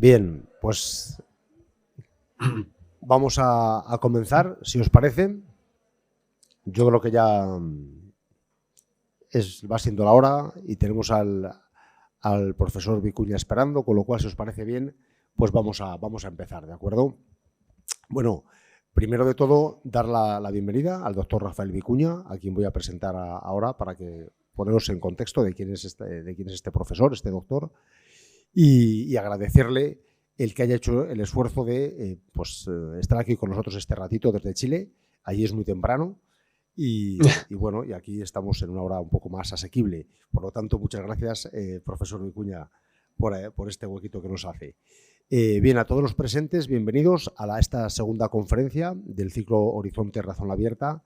Bien, pues vamos a comenzar, si os parece. Yo creo que ya va siendo la hora y tenemos al profesor Vicuña esperando, con lo cual, si os parece bien, pues vamos a empezar, ¿de acuerdo? Bueno, primero de todo, dar la bienvenida al doctor Rafael Vicuña, a quien voy a presentar ahora para que poneros en contexto de quién es este profesor, este doctor, y agradecerle el que haya hecho el esfuerzo de estar aquí con nosotros este ratito desde Chile. Allí es muy temprano y bueno, y aquí estamos en una hora un poco más asequible. Por lo tanto, muchas gracias, profesor Vicuña, por este huequito que nos hace. Bien, a todos los presentes, bienvenidos a esta segunda conferencia del ciclo Horizonte Razón Abierta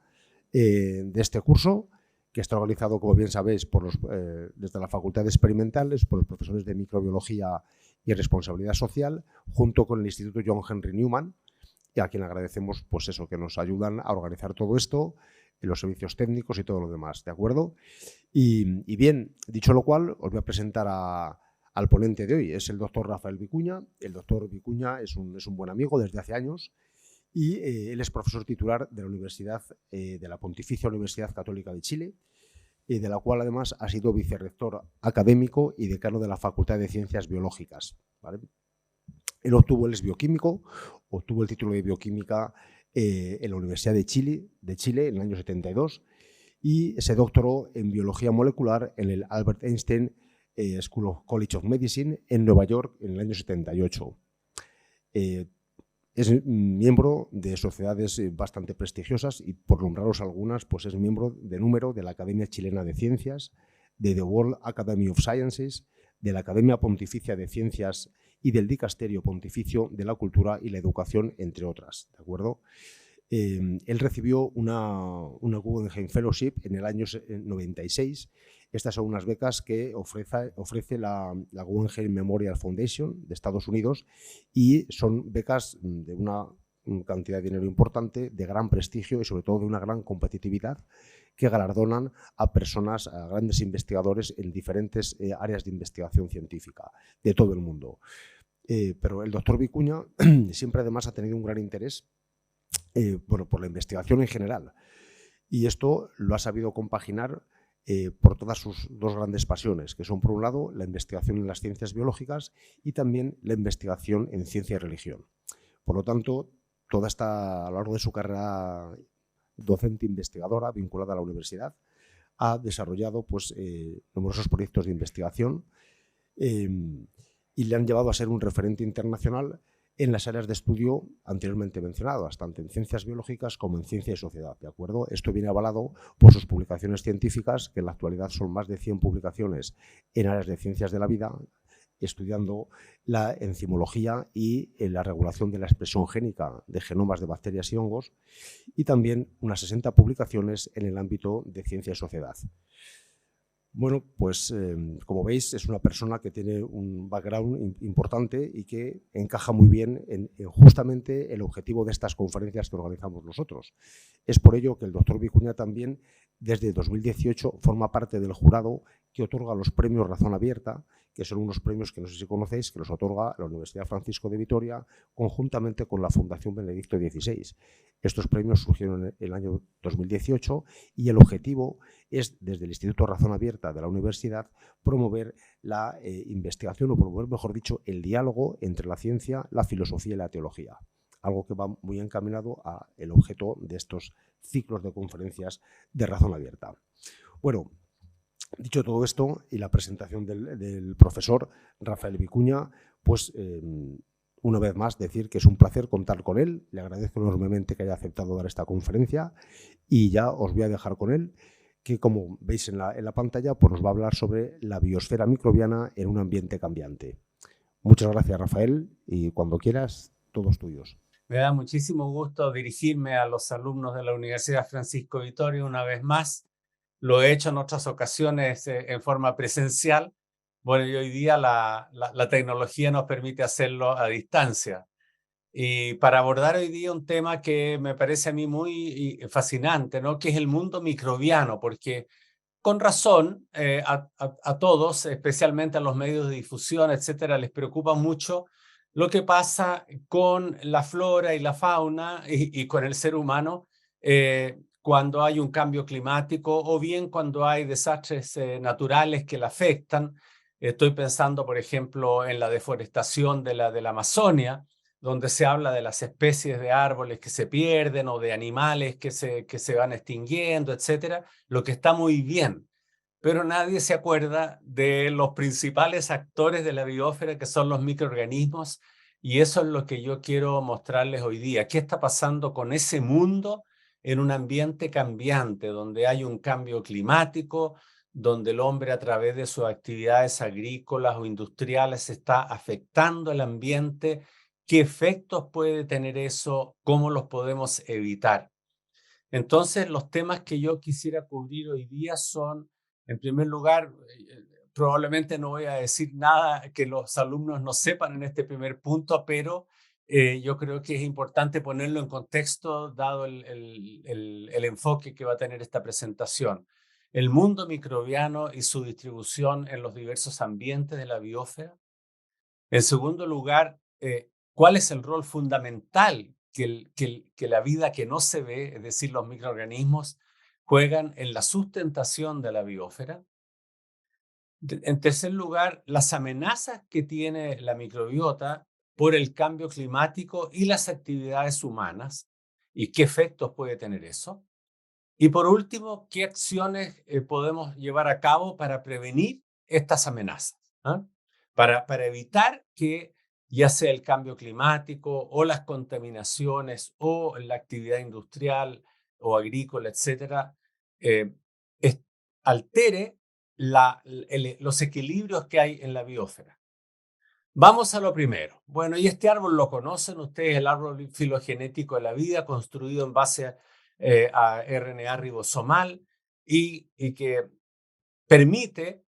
de este curso, que está organizado, como bien sabéis, desde la Facultad de Experimentales, por los profesores de Microbiología y Responsabilidad Social, junto con el Instituto John Henry Newman, y a quien agradecemos pues eso, que nos ayudan a organizar todo esto, los servicios técnicos y todo lo demás, ¿de acuerdo? Y bien, dicho lo cual, os voy a presentar al ponente de hoy. Es el doctor Rafael Vicuña. El doctor Vicuña es un buen amigo desde hace años y él es profesor titular de la Universidad, de la Pontificia Universidad Católica de Chile, de la cual además ha sido vicerrector académico y decano de la Facultad de Ciencias Biológicas, ¿vale? Él es bioquímico, obtuvo el título de bioquímica en la Universidad de Chile en el año 72 y se doctoró en biología molecular en el Albert Einstein School of College of Medicine en Nueva York en el año 78. Es miembro de sociedades bastante prestigiosas y, por nombraros algunas, pues es miembro de número de la Academia Chilena de Ciencias, de The World Academy of Sciences, de la Academia Pontificia de Ciencias y del Dicasterio Pontificio de la Cultura y la Educación, entre otras, ¿de acuerdo? Él recibió una Guggenheim Fellowship en el año 96. Estas son unas becas que ofrece la Guggenheim Memorial Foundation de Estados Unidos y son becas de una cantidad de dinero importante, de gran prestigio y sobre todo de una gran competitividad, que galardonan a personas, a grandes investigadores en diferentes áreas de investigación científica de todo el mundo. Pero el doctor Vicuña siempre además ha tenido un gran interés por la investigación en general, y esto lo ha sabido compaginar por todas sus dos grandes pasiones, que son, por un lado, la investigación en las ciencias biológicas y también la investigación en ciencia y religión. Por lo tanto, a lo largo de su carrera docente investigadora vinculada a la universidad, ha desarrollado numerosos proyectos de investigación y le han llevado a ser un referente internacional en las áreas de estudio anteriormente mencionadas, tanto en ciencias biológicas como en ciencia y sociedad, ¿de acuerdo? Esto viene avalado por sus publicaciones científicas, que en la actualidad son más de 100 publicaciones en áreas de ciencias de la vida, estudiando la enzimología y la regulación de la expresión génica de genomas de bacterias y hongos, y también unas 60 publicaciones en el ámbito de ciencia y sociedad. Bueno, pues como veis, es una persona que tiene un background importante y que encaja muy bien en justamente el objetivo de estas conferencias que organizamos nosotros. Es por ello que el doctor Vicuña también, desde 2018, forma parte del jurado que otorga los premios Razón Abierta, que son unos premios que no sé si conocéis, que los otorga la Universidad Francisco de Vitoria conjuntamente con la Fundación Benedicto XVI. Estos premios surgieron en el año 2018 y el objetivo es, desde el Instituto Razón Abierta de la universidad, promover la investigación, o promover, mejor dicho, el diálogo entre la ciencia, la filosofía y la teología. Algo que va muy encaminado al objeto de estos ciclos de conferencias de Razón Abierta. Bueno, dicho todo esto y la presentación del profesor Rafael Vicuña, pues una vez más decir que es un placer contar con él. Le agradezco enormemente que haya aceptado dar esta conferencia y ya os voy a dejar con él, que como veis en la pantalla, pues nos va a hablar sobre la biosfera microbiana en un ambiente cambiante. Muchas gracias, Rafael, y cuando quieras, todos tuyos. Me da muchísimo gusto dirigirme a los alumnos de la Universidad Francisco de Vitoria una vez más. Lo he hecho en otras ocasiones en forma presencial. Bueno, y hoy día la tecnología nos permite hacerlo a distancia. Y para abordar hoy día un tema que me parece a mí muy fascinante, ¿no? Que es el mundo microbiano, porque con razón a todos, especialmente a los medios de difusión, etcétera, les preocupa mucho lo que pasa con la flora y la fauna y con el ser humano cuando hay un cambio climático o bien cuando hay desastres naturales que la afectan. Estoy pensando, por ejemplo, en la deforestación de la Amazonia, donde se habla de las especies de árboles que se pierden o de animales que se van extinguiendo, etcétera, lo que está muy bien, pero nadie se acuerda de los principales actores de la biosfera, que son los microorganismos, y eso es lo que yo quiero mostrarles hoy día. ¿Qué está pasando con ese mundo en un ambiente cambiante, donde hay un cambio climático, donde el hombre a través de sus actividades agrícolas o industriales está afectando el ambiente? ¿Qué efectos puede tener eso? ¿Cómo los podemos evitar? Entonces, los temas que yo quisiera cubrir hoy día son, en primer lugar, probablemente no voy a decir nada que los alumnos no sepan en este primer punto, pero yo creo que es importante ponerlo en contexto dado el enfoque que va a tener esta presentación. El mundo microbiano y su distribución en los diversos ambientes de la biosfera. En segundo lugar, ¿cuál es el rol fundamental que la vida que no se ve, es decir, los microorganismos, juegan en la sustentación de la biosfera? En tercer lugar, las amenazas que tiene la microbiota por el cambio climático y las actividades humanas y qué efectos puede tener eso. Y por último, ¿qué acciones podemos llevar a cabo para prevenir estas amenazas? ¿Ah? Para evitar que ya sea el cambio climático o las contaminaciones o la actividad industrial o agrícola, etcétera, eh, es- altere los equilibrios que hay en la biosfera. Vamos a lo primero. Bueno, y este árbol lo conocen ustedes, el árbol filogenético de la vida, construido en base a RNA ribosomal y que permite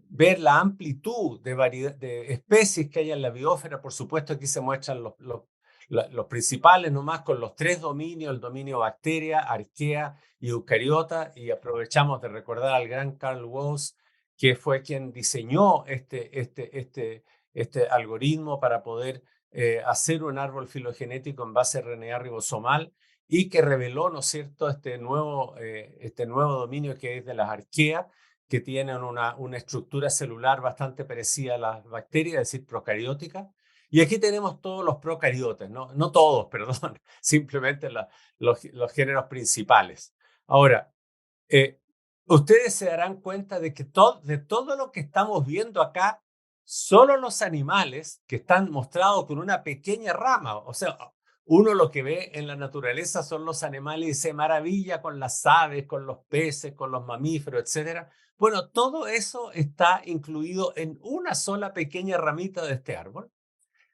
ver la amplitud de variedad de especies que hay en la biosfera. Por supuesto, aquí se muestran los principales nomás con los tres dominios, el dominio bacteria, arquea y eucariota, y aprovechamos de recordar al gran Carl Woese, que fue quien diseñó este algoritmo para poder hacer un árbol filogenético en base a RNA ribosomal y que reveló, ¿no es cierto?, este nuevo dominio que es de las arqueas, que tienen una estructura celular bastante parecida a las bacterias, es decir, procariótica. Y aquí tenemos todos los procariotes, no todos, perdón, simplemente los géneros principales. Ahora, eh, ustedes se darán cuenta de que de todo lo que estamos viendo acá, solo los animales que están mostrados con una pequeña rama, o sea, uno lo que ve en la naturaleza son los animales y se maravilla con las aves, con los peces, con los mamíferos, etcétera. Bueno, todo eso está incluido en una sola pequeña ramita de este árbol.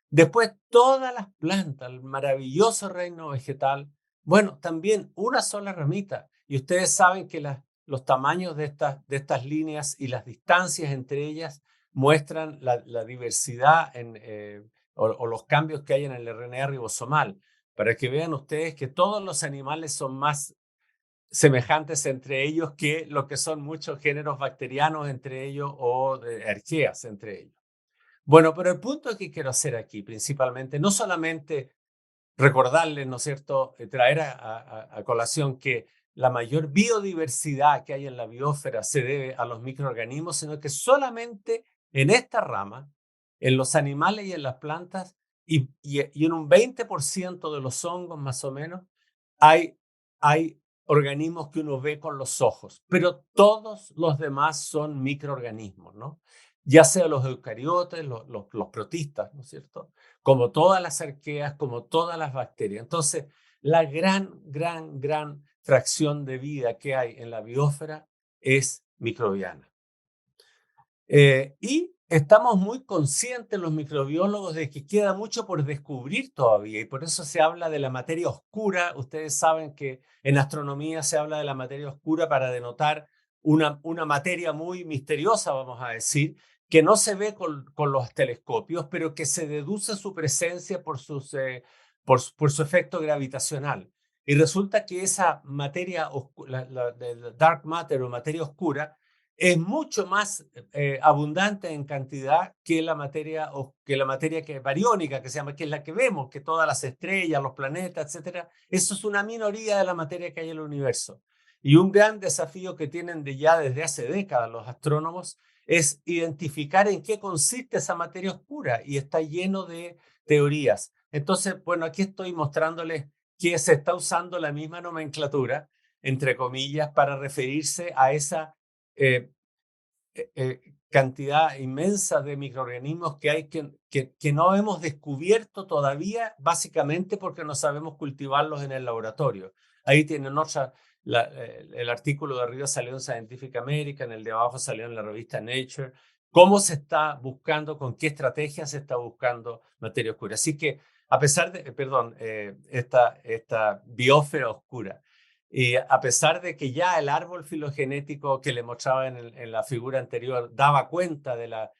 Después, todas las plantas, el maravilloso reino vegetal, bueno, también una sola ramita. Y ustedes saben que los tamaños de estas líneas y las distancias entre ellas muestran la diversidad o los cambios que hay en el RNA ribosomal, para que vean ustedes que todos los animales son más semejantes entre ellos que lo que son muchos géneros bacterianos entre ellos o de arqueas entre ellos. Bueno, pero el punto que quiero hacer aquí principalmente, no solamente recordarles, ¿no es cierto?, traer a colación que la mayor biodiversidad que hay en la biosfera se debe a los microorganismos, sino que solamente en esta rama, en los animales y en las plantas, y en un 20% de los hongos más o menos, hay organismos que uno ve con los ojos, pero todos los demás son microorganismos, ¿no? Ya sea los eucariotes, los protistas, ¿no es cierto?, como todas las arqueas, como todas las bacterias. Entonces, la gran fracción de vida que hay en la biosfera es microbiana. Y estamos muy conscientes los microbiólogos de que queda mucho por descubrir todavía y por eso se habla de la materia oscura. Ustedes saben que en astronomía se habla de la materia oscura para denotar una materia muy misteriosa, vamos a decir, que no se ve con los telescopios, pero que se deduce su presencia por su efecto gravitacional. Y resulta que esa materia oscura, la dark matter o materia oscura, es mucho más abundante en cantidad que la materia que bariónica, que se llama, que es la que vemos, que todas las estrellas, los planetas, etcétera. Eso es una minoría de la materia que hay en el universo. Y un gran desafío que tienen ya desde hace décadas los astrónomos es identificar en qué consiste esa materia oscura, y está lleno de teorías. Entonces, bueno, aquí estoy mostrándoles que se está usando la misma nomenclatura, entre comillas, para referirse a esa eh, cantidad inmensa de microorganismos que hay que no hemos descubierto todavía, básicamente porque no sabemos cultivarlos en el laboratorio. Ahí tienen el artículo de arriba salió en Scientific American, el de abajo salió en la revista Nature. ¿Cómo se está buscando, con qué estrategia se está buscando materia oscura? Así que, a pesar de, perdón, esta biosfera oscura, y a pesar de que ya el árbol filogenético que le mostraba en la figura anterior daba cuenta de la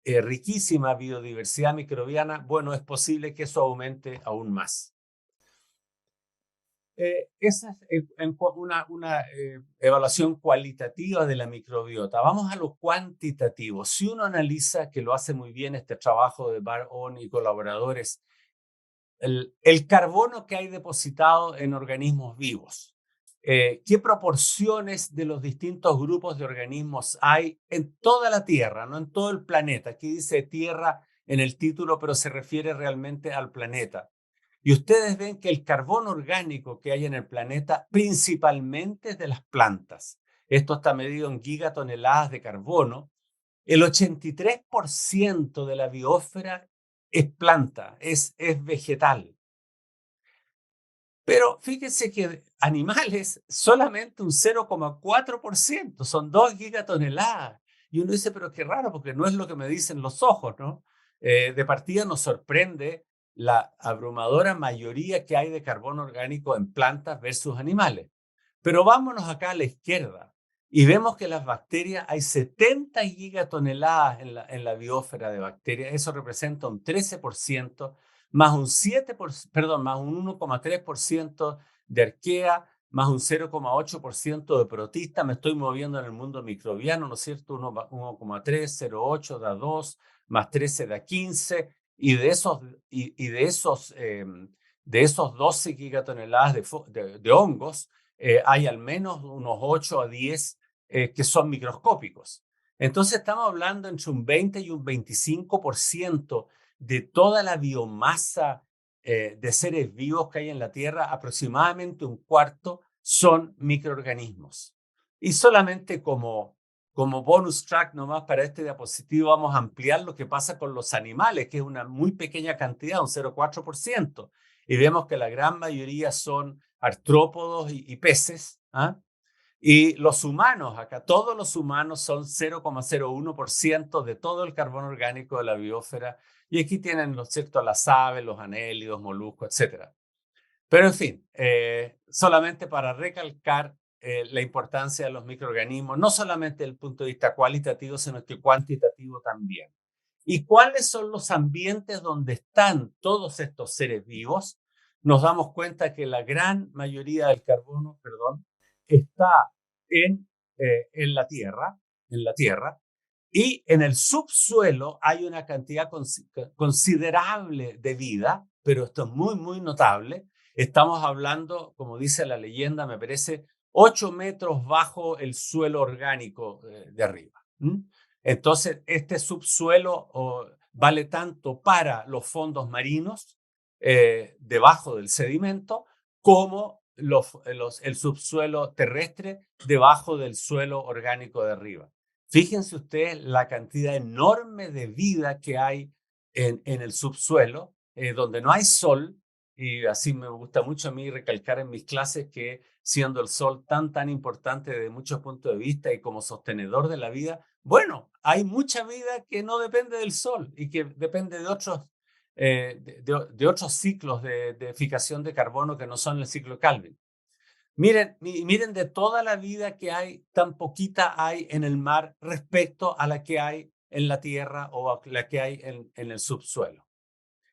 riquísima biodiversidad microbiana, bueno, es posible que eso aumente aún más. Esa es una evaluación cualitativa de la microbiota. Vamos a lo cuantitativo. Si uno analiza, que lo hace muy bien este trabajo de Bar-On y colaboradores, el carbono que hay depositado en organismos vivos, qué proporciones de los distintos grupos de organismos hay en toda la Tierra, no en todo el planeta. Aquí dice Tierra en el título, pero se refiere realmente al planeta. Y ustedes ven que el carbono orgánico que hay en el planeta principalmente es de las plantas. Esto está medido en gigatoneladas de carbono. El 83% de la biosfera es planta, es vegetal. Pero fíjense que animales solamente un 0,4%, son 2 gigatoneladas. Y uno dice, pero qué raro, porque no es lo que me dicen los ojos, ¿no? De partida nos sorprende la abrumadora mayoría que hay de carbono orgánico en plantas versus animales. Pero vámonos acá a la izquierda y vemos que las bacterias, hay 70 gigatoneladas en la biosfera de bacterias. Eso representa un 13%, más un 1,3% de arquea, más un 0,8% de protista. Me estoy moviendo en el mundo microbiano, ¿no es cierto? 1,3, 0,8 da 2, más 13 da 15, y de esos 12 gigatoneladas de hongos, hay al menos unos 8 a 10 que son microscópicos. Entonces estamos hablando entre un 20 y un 25% de toda la biomasa de seres vivos que hay en la Tierra. Aproximadamente un cuarto son microorganismos. Y solamente como bonus track nomás para este diapositivo vamos a ampliar lo que pasa con los animales, que es una muy pequeña cantidad, un 0,4%. Y vemos que la gran mayoría son artrópodos y peces. ¿Ah? Y los humanos, acá todos los humanos son 0,01% de todo el carbono orgánico de la biosfera. Y aquí tienen, ¿no es cierto?, las aves, los anélidos, moluscos, etc. Pero en fin, solamente para recalcar la importancia de los microorganismos, no solamente desde el punto de vista cualitativo, sino que cuantitativo también. ¿Y cuáles son los ambientes donde están todos estos seres vivos? Nos damos cuenta que la gran mayoría del carbono, está en la Tierra, y en el subsuelo hay una cantidad considerable de vida, pero esto es muy, muy notable. Estamos hablando, como dice la leyenda, me parece, 8 metros bajo el suelo orgánico de arriba. Entonces, este subsuelo vale tanto para los fondos marinos debajo del sedimento, como el subsuelo terrestre debajo del suelo orgánico de arriba. Fíjense ustedes la cantidad enorme de vida que hay en el subsuelo, donde no hay sol. Y así me gusta mucho a mí recalcar en mis clases que, siendo el sol tan importante desde muchos puntos de vista y como sostenedor de la vida, bueno, hay mucha vida que no depende del sol y que depende de otros ciclos de fijación de carbono que no son el ciclo Calvin. Miren de toda la vida que hay, tan poquita hay en el mar respecto a la que hay en la tierra o a la que hay en el subsuelo.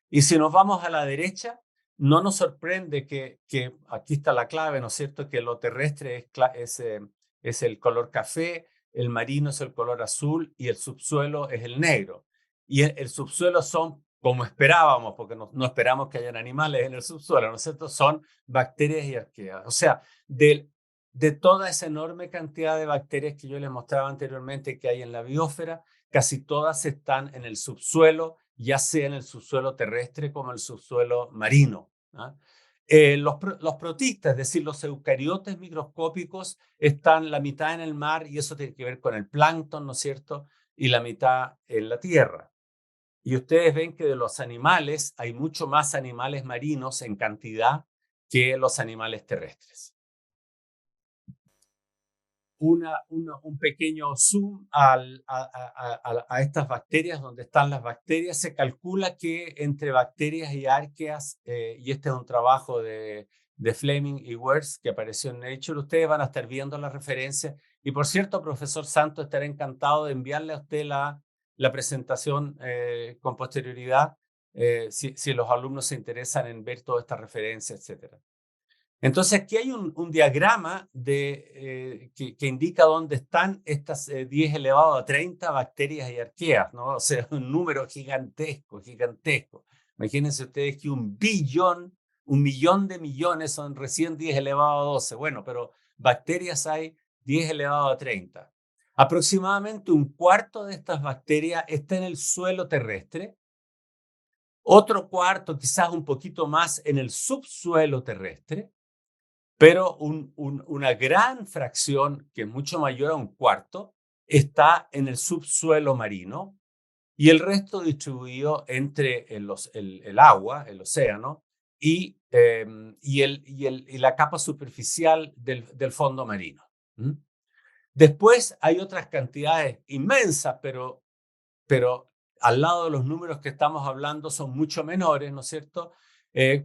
Y si nos vamos a la derecha, no nos sorprende que aquí está la clave, ¿no es cierto?, que lo terrestre es el color café, el marino es el color azul y el subsuelo es el negro. Y el subsuelo son, como esperábamos, porque no esperamos que hayan animales en el subsuelo, ¿no es cierto? Son bacterias y arqueas. O sea, de toda esa enorme cantidad de bacterias que yo les mostraba anteriormente que hay en la biosfera, casi todas están en el subsuelo, ya sea en el subsuelo terrestre como en el subsuelo marino. ¿Ah? Los protistas, es decir, los eucariotes microscópicos, están la mitad en el mar y eso tiene que ver con el plancton, ¿no es cierto? Y la mitad en la tierra. Y ustedes ven que de los animales hay mucho más animales marinos en cantidad que los animales terrestres. Un pequeño zoom a estas bacterias, donde están las bacterias. Se calcula que entre bacterias y arqueas, y este es un trabajo de Fleming y Wertz que apareció en Nature, ustedes van a estar viendo la referencia. Y por cierto, profesor Santos, estaré encantado de enviarle a usted la presentación con posterioridad, si los alumnos se interesan en ver toda esta referencia, etcétera. Entonces aquí hay un diagrama que indica dónde están estas 10 elevado a 30 bacterias y arqueas, ¿no? O sea, un número gigantesco, gigantesco. Imagínense ustedes que un millón de millones son recién 10 elevado a 12. Bueno, pero bacterias hay 10 elevado a 30. Aproximadamente un cuarto de estas bacterias está en el suelo terrestre, otro cuarto, quizás un poquito más, en el subsuelo terrestre, pero una gran fracción, que es mucho mayor a un cuarto, está en el subsuelo marino y el resto distribuido entre el agua, el océano, y la capa superficial del fondo marino. ¿Mm? Después hay otras cantidades inmensas, pero al lado de los números que estamos hablando son mucho menores, ¿no es cierto?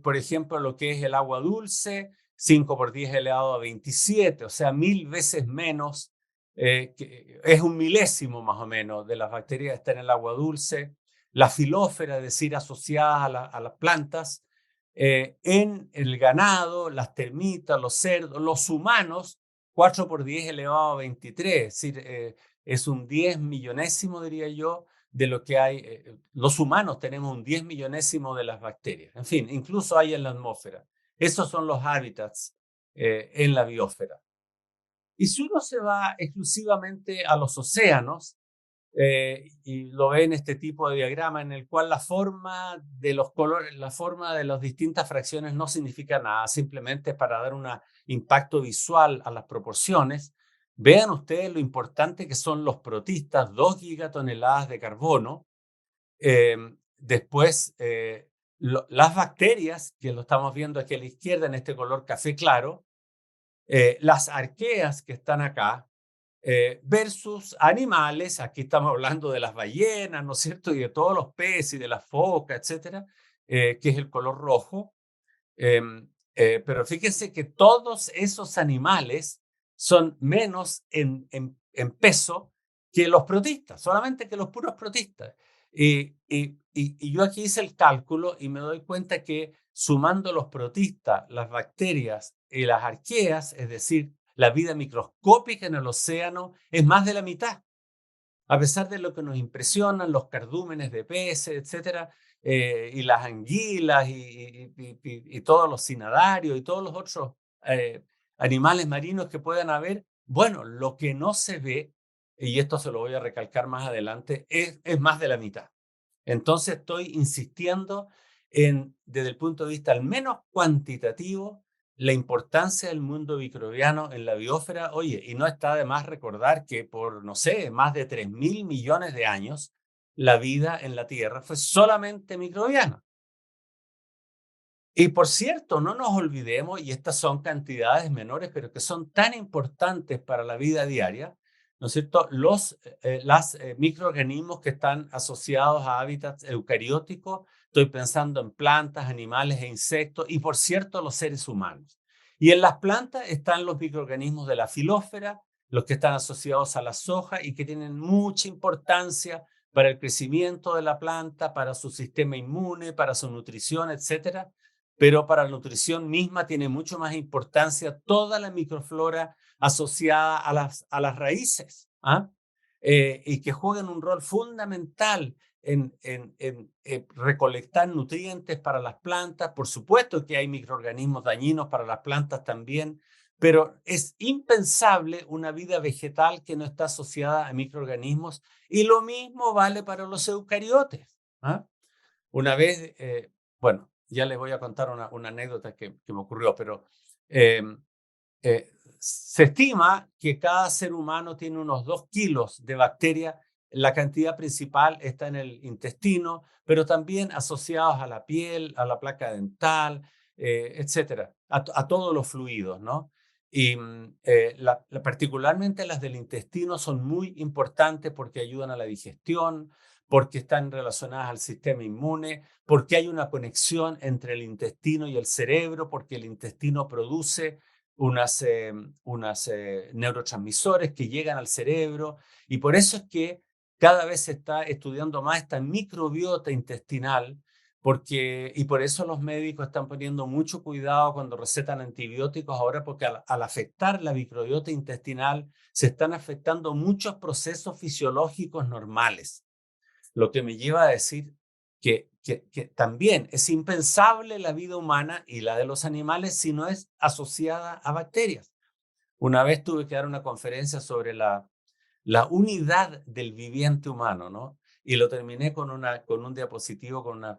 Por ejemplo, lo que es el agua dulce, 5 por 10 elevado a 27, o sea, 1000 veces menos, que es un milésimo más o menos de las bacterias que están en el agua dulce. La filósfera, es decir, asociadas a las plantas, en el ganado, las termitas, los cerdos, los humanos, 4 por 10 elevado a 23, es decir, es un 10 millonésimo, diría yo, de lo que hay. Los humanos tenemos un 10 millonésimo de las bacterias. En fin, incluso hay en la atmósfera. Esos son los hábitats en la biosfera. Y si uno se va exclusivamente a los océanos, y lo ve en este tipo de diagrama en el cual la forma de los colores, la forma de las distintas fracciones no significa nada, simplemente para dar un impacto visual a las proporciones. Vean ustedes lo importante que son los protistas, 2 gigatoneladas de carbono. Después, las bacterias, que lo estamos viendo aquí a la izquierda en este color café claro, las arqueas que están acá, versus animales, aquí estamos hablando de las ballenas, ¿no es cierto? Y de todos los peces y de las focas, etcétera, que es el color rojo. Pero fíjense que todos esos animales son menos en peso que los protistas, solamente que los puros protistas. Y yo aquí hice el cálculo y me doy cuenta que sumando los protistas, las bacterias y las arqueas, es decir, la vida microscópica en el océano, es más de la mitad. A pesar de lo que nos impresionan los cardúmenes de peces, etcétera, y las anguilas y todos los cinadarios y todos los otros animales marinos que puedan haber, bueno, lo que no se ve, y esto se lo voy a recalcar más adelante, es más de la mitad. Entonces estoy insistiendo desde el punto de vista al menos cuantitativo, la importancia del mundo microbiano en la biosfera. Oye, y no está de más recordar que por, no sé, más de 3.000 millones de años, la vida en la Tierra fue solamente microbiana. Y por cierto, no nos olvidemos, y estas son cantidades menores, pero que son tan importantes para la vida diaria, ¿no es cierto? Los microorganismos que están asociados a hábitats eucarióticos, estoy pensando en plantas, animales e insectos, y por cierto, los seres humanos. Y en las plantas están los microorganismos de la filósfera, los que están asociados a la soja y que tienen mucha importancia para el crecimiento de la planta, para su sistema inmune, para su nutrición, etcétera. Pero para la nutrición misma tiene mucho más importancia toda la microflora asociada a las raíces. ¿ah? Y que juegan un rol fundamental en recolectar nutrientes para las plantas. Por supuesto que hay microorganismos dañinos para las plantas también, pero es impensable una vida vegetal que no está asociada a microorganismos, y lo mismo vale para los eucariotes. ¿Ah? Una vez, bueno, ya les voy a contar una anécdota que me ocurrió, pero eh, se estima que cada ser humano tiene unos 2 kilos de bacterias. La cantidad principal está en el intestino, pero también asociados a la piel, a la placa dental, etcétera, a todos los fluidos, ¿no? Y particularmente las del intestino son muy importantes porque ayudan a la digestión, porque están relacionadas al sistema inmune, porque hay una conexión entre el intestino y el cerebro, porque el intestino produce unas neurotransmisores que llegan al cerebro, y por eso es que cada vez se está estudiando más esta microbiota intestinal, y por eso los médicos están poniendo mucho cuidado cuando recetan antibióticos ahora, porque al afectar la microbiota intestinal se están afectando muchos procesos fisiológicos normales, lo que me lleva a decir que también es impensable la vida humana y la de los animales si no es asociada a bacterias. Una vez tuve que dar una conferencia sobre la unidad del viviente humano, ¿no? Y lo terminé con un diapositivo, con una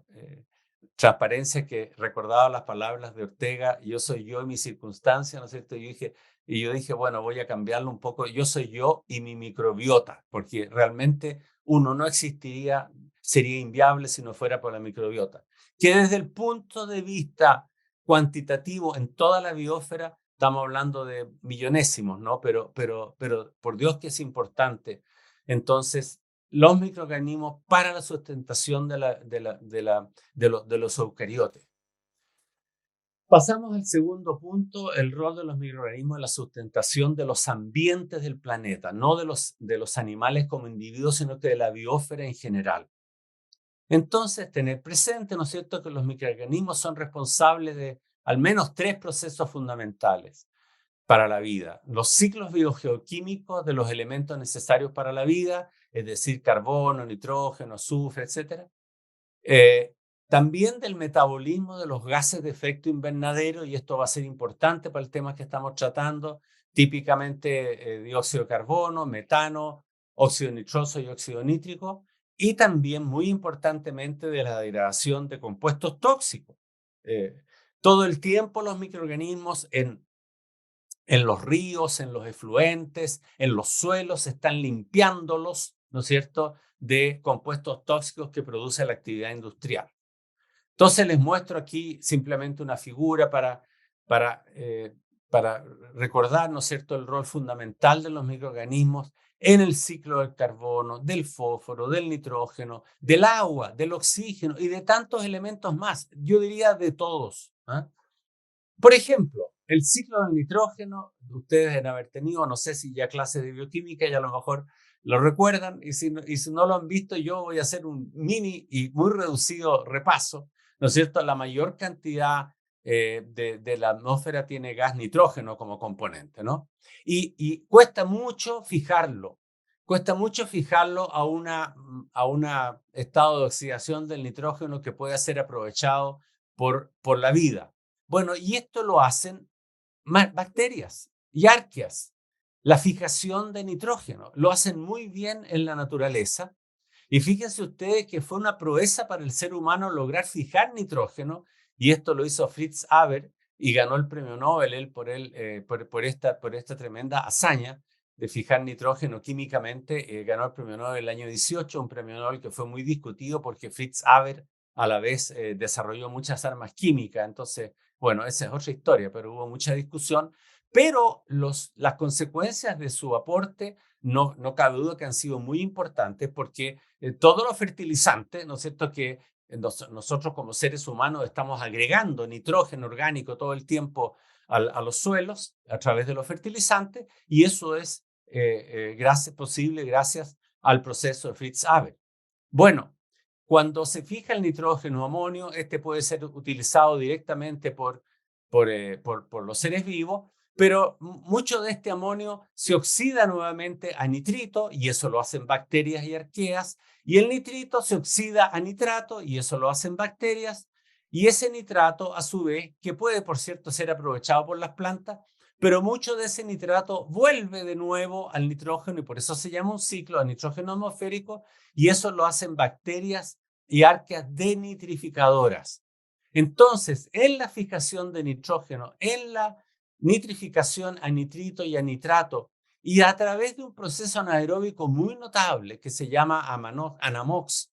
transparencia que recordaba las palabras de Ortega: yo soy yo y mi circunstancia, ¿no es cierto? Y yo dije, bueno, voy a cambiarlo un poco: yo soy yo y mi microbiota, porque realmente uno no existiría, sería inviable si no fuera por la microbiota, que desde el punto de vista cuantitativo en toda la biosfera estamos hablando de millonésimos, ¿no? Pero por Dios que es importante. Entonces, los microorganismos para la sustentación de los eucariotes. Pasamos al segundo punto: el rol de los microorganismos en la sustentación de los ambientes del planeta, no de los animales como individuos, sino que de la biosfera en general. Entonces, tener presente, ¿no es cierto?, que los microorganismos son responsables de al menos 3 procesos fundamentales para la vida: los ciclos biogeoquímicos de los elementos necesarios para la vida, es decir, carbono, nitrógeno, azufre, etc. Eh, También del metabolismo de los gases de efecto invernadero, y esto va a ser importante para el tema que estamos tratando, típicamente dióxido de carbono, metano, óxido nitroso y óxido nítrico, y también, muy importantemente, de la degradación de compuestos tóxicos. Eh, Todo el tiempo los microorganismos en los ríos, en los efluentes, en los suelos, están limpiándolos, ¿no es cierto?, de compuestos tóxicos que produce la actividad industrial. Entonces les muestro aquí simplemente una figura para, eh, para recordar, ¿no es cierto?, el rol fundamental de los microorganismos en el ciclo del carbono, del fósforo, del nitrógeno, del agua, del oxígeno y de tantos elementos más. Yo diría de todos, ¿ah? Por ejemplo, el ciclo del nitrógeno, ustedes deben haber tenido, no sé si ya clases de bioquímica, ya a lo mejor lo recuerdan, y si no lo han visto, yo voy a hacer un mini y muy reducido repaso, ¿no es cierto? La mayor cantidad de la atmósfera tiene gas nitrógeno como componente, ¿no? Y cuesta mucho fijarlo a un estado de oxidación del nitrógeno que pueda ser aprovechado por la vida. Bueno, y esto lo hacen bacterias y arqueas. La fijación de nitrógeno lo hacen muy bien en la naturaleza. Y fíjense ustedes que fue una proeza para el ser humano lograr fijar nitrógeno, y esto lo hizo Fritz Haber, y ganó el premio Nobel él por esta tremenda hazaña de fijar nitrógeno químicamente. Ganó el premio Nobel el año 18, un premio Nobel que fue muy discutido porque Fritz Haber a la vez desarrolló muchas armas químicas. Entonces, bueno, esa es otra historia, pero hubo mucha discusión. Pero las consecuencias de su aporte no cabe duda que han sido muy importantes, porque todos los fertilizantes, ¿no es cierto?, que nosotros como seres humanos estamos agregando nitrógeno orgánico todo el tiempo a los suelos a través de los fertilizantes, y eso es posible gracias al proceso de Fritz Haber. Bueno, cuando se fija el nitrógeno amonio, este puede ser utilizado directamente por los seres vivos, Pero mucho de este amonio se oxida nuevamente a nitrito y eso lo hacen bacterias y arqueas. Y el nitrito se oxida a nitrato y eso lo hacen bacterias. Y ese nitrato, a su vez, que puede, por cierto, ser aprovechado por las plantas, pero mucho de ese nitrato vuelve de nuevo al nitrógeno y por eso se llama un ciclo de nitrógeno atmosférico y eso lo hacen bacterias y arqueas denitrificadoras. Entonces, en la fijación de nitrógeno, en la nitrificación a nitrito y a nitrato, y a través de un proceso anaeróbico muy notable que se llama Anamox,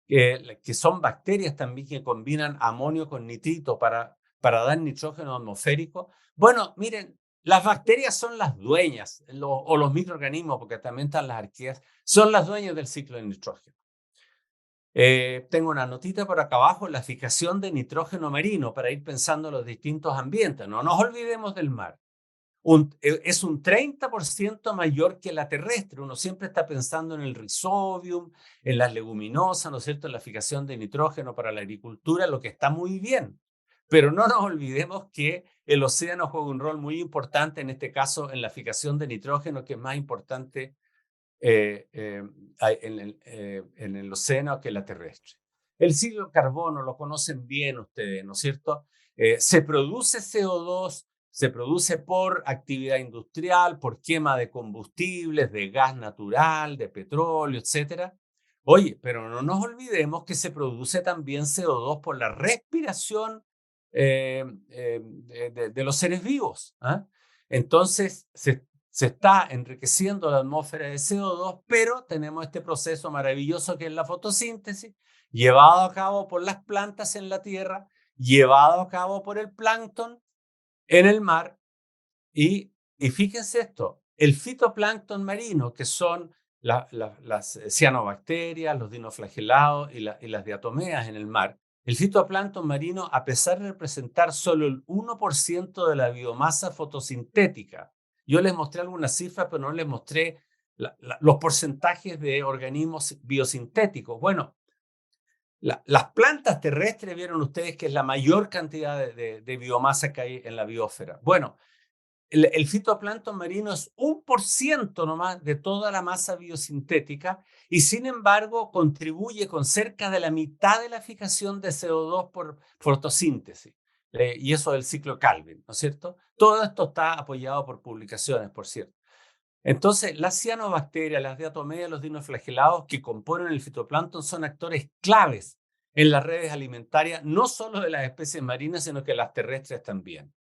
que son bacterias también que combinan amonio con nitrito para dar nitrógeno atmosférico. Bueno, miren, las bacterias son las dueñas, o los microorganismos, porque también están las arqueas, son las dueñas del ciclo de nitrógeno. Tengo una notita por acá abajo, la fijación de nitrógeno marino, para ir pensando en los distintos ambientes. No nos olvidemos del mar. Es un 30% mayor que la terrestre. Uno siempre está pensando en el Rhizobium, en las leguminosas, ¿no es cierto?, en la fijación de nitrógeno para la agricultura, lo que está muy bien. Pero no nos olvidemos que el océano juega un rol muy importante, en este caso en la fijación de nitrógeno, que es más importante en el océano que la terrestre. El ciclo de carbono lo conocen bien ustedes, ¿no es cierto? Se produce CO2, se produce por actividad industrial, por quema de combustibles, de gas natural, de petróleo, etcétera. Oye, pero no nos olvidemos que se produce también CO2 por la respiración de los seres vivos. ¿Ah? Entonces, se está enriqueciendo la atmósfera de CO2, pero tenemos este proceso maravilloso que es la fotosíntesis, llevado a cabo por las plantas en la tierra, llevado a cabo por el plancton en el mar. Y fíjense esto, el fitoplancton marino, que son las cianobacterias, los dinoflagelados y las diatomeas en el mar, el fitoplancton marino, a pesar de representar solo el 1% de la biomasa fotosintética, yo les mostré algunas cifras, pero no les mostré los porcentajes de organismos biosintéticos. Bueno, las plantas terrestres, vieron ustedes que es la mayor cantidad de biomasa que hay en la biosfera. Bueno, el fitoplancton marino es 1% nomás de toda la masa biosintética y sin embargo contribuye con cerca de la mitad de la fijación de CO2 por fotosíntesis. Y eso del ciclo Calvin, ¿no es cierto? Todo esto está apoyado por publicaciones, por cierto. Entonces, las cianobacterias, las diatomeas, los dinoflagelados que componen el fitoplancton son actores claves en las redes alimentarias, no solo de las especies marinas, sino que las terrestres también.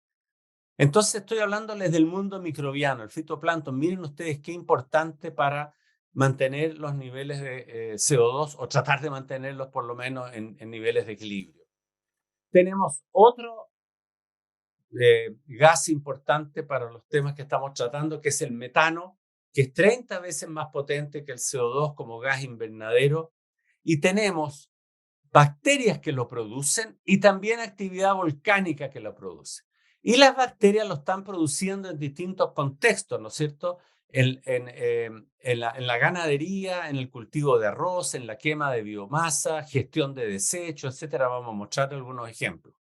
Entonces estoy hablándoles del mundo microbiano, el fitoplancton. Miren ustedes qué importante para mantener los niveles de CO2 o tratar de mantenerlos por lo menos en niveles de equilibrio. Tenemos otro gas importante para los temas que estamos tratando, que es el metano, que es 30 veces más potente que el CO2 como gas invernadero. Y tenemos bacterias que lo producen y también actividad volcánica que lo produce. Y las bacterias lo están produciendo en distintos contextos, ¿no es cierto? En la ganadería, en el cultivo de arroz, en la quema de biomasa, gestión de desechos, etcétera. Vamos a mostrar algunos ejemplos.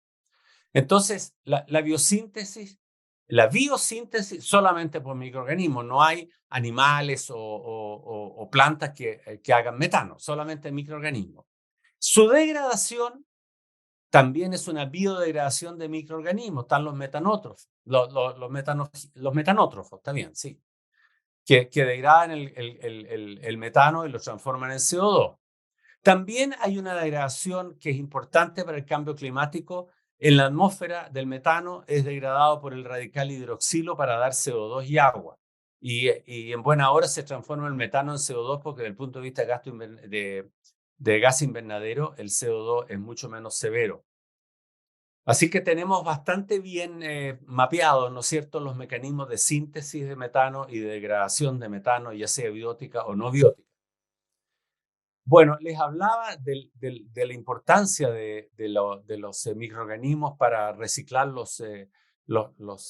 Entonces, la biosíntesis solamente por microorganismos, no hay animales o plantas que hagan metano, solamente microorganismos. Su degradación también es una biodegradación de microorganismos. Están los metanótrofos, los metanótrofos, está bien, sí, que degradan el metano y lo transforman en CO2. También hay una degradación que es importante para el cambio climático. En la atmósfera del metano es degradado por el radical hidroxilo para dar CO2 y agua. Y en buena hora se transforma el metano en CO2 porque desde el punto de vista de gas invernadero, el CO2 es mucho menos severo. Así que tenemos bastante bien mapeados, ¿no es cierto?, los mecanismos de síntesis de metano y de degradación de metano, ya sea biótica o no biótica. Bueno, les hablaba de la importancia de los microorganismos para reciclar los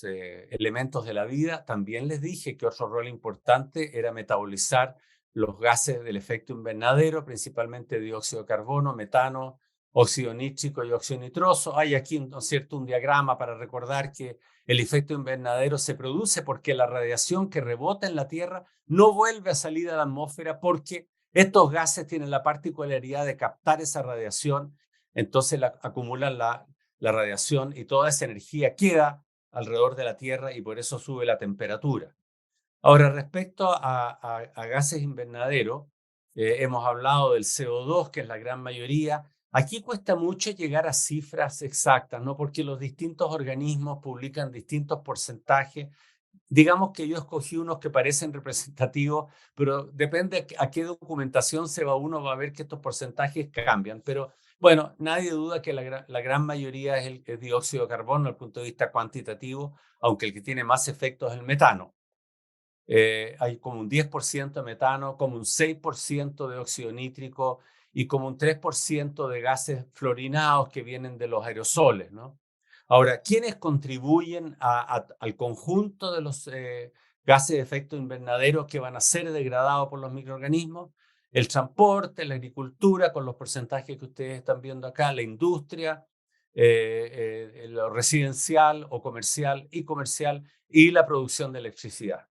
elementos de la vida. También les dije que otro rol importante era metabolizar los gases del efecto invernadero, principalmente dióxido de carbono, metano, óxido nítrico y óxido nitroso. Hay aquí, ¿no es cierto?, un diagrama para recordar que El efecto invernadero se produce porque la radiación que rebota en la Tierra no vuelve a salir a la atmósfera porque estos gases tienen la particularidad de captar esa radiación, entonces acumulan la radiación y toda esa energía queda alrededor de la Tierra y por eso sube la temperatura. Ahora, respecto a gases invernaderos, hemos hablado del CO2, que es la gran mayoría. Aquí cuesta mucho llegar a cifras exactas, ¿no? Porque los distintos organismos publican distintos porcentajes. Digamos que yo escogí unos que parecen representativos, pero depende a qué documentación se va uno, va a ver que estos porcentajes cambian. Pero bueno, nadie duda que la gran mayoría es el dióxido de carbono desde el punto de vista cuantitativo, aunque el que tiene más efectos es el metano. Hay como un 10% de metano, como un 6% de óxido nítrico y como un 3% de gases fluorinados que vienen de los aerosoles, ¿no? Ahora, ¿quiénes contribuyen al conjunto de los gases de efecto invernadero que van a ser degradados por los microorganismos? El transporte, la agricultura, con los porcentajes que ustedes están viendo acá, la industria, lo residencial o comercial y comercial y la producción de electricidad.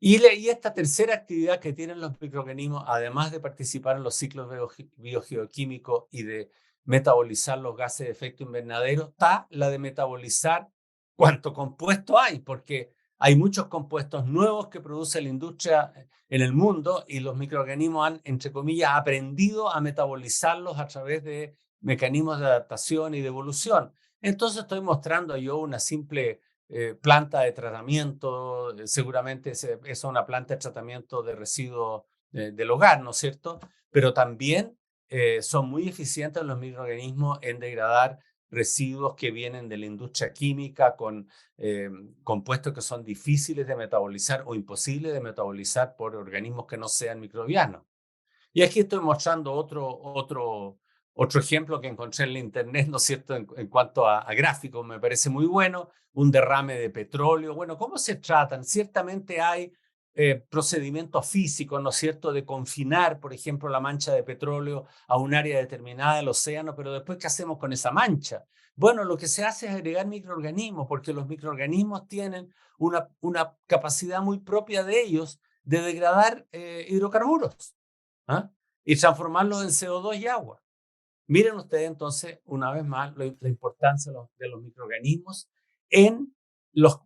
Y esta tercera actividad que tienen los microorganismos, además de participar en los ciclos biogeoquímicos y de metabolizar los gases de efecto invernadero, está la de metabolizar cuánto compuesto hay, porque hay muchos compuestos nuevos que produce la industria en el mundo y los microorganismos han, entre comillas, aprendido a metabolizarlos a través de mecanismos de adaptación y de evolución. Entonces estoy mostrando yo una simple planta de tratamiento, seguramente es una planta de tratamiento de residuos del hogar, ¿no es cierto? Pero también son muy eficientes los microorganismos en degradar residuos que vienen de la industria química con compuestos que son difíciles de metabolizar o imposibles de metabolizar por organismos que no sean microbianos. Y aquí estoy mostrando otro ejemplo que encontré en la internet, ¿no es cierto?, en cuanto a gráficos, me parece muy bueno, un derrame de petróleo. Bueno, ¿cómo se tratan? Ciertamente hay procedimientos físicos, ¿no es cierto?, de confinar, por ejemplo, la mancha de petróleo a un área determinada del océano, pero después, ¿qué hacemos con esa mancha? Bueno, lo que se hace es agregar microorganismos, porque los microorganismos tienen una capacidad muy propia de ellos de degradar hidrocarburos. ¿Ah? Y transformarlos en CO2 y agua. Miren ustedes entonces, una vez más, la importancia de los microorganismos en los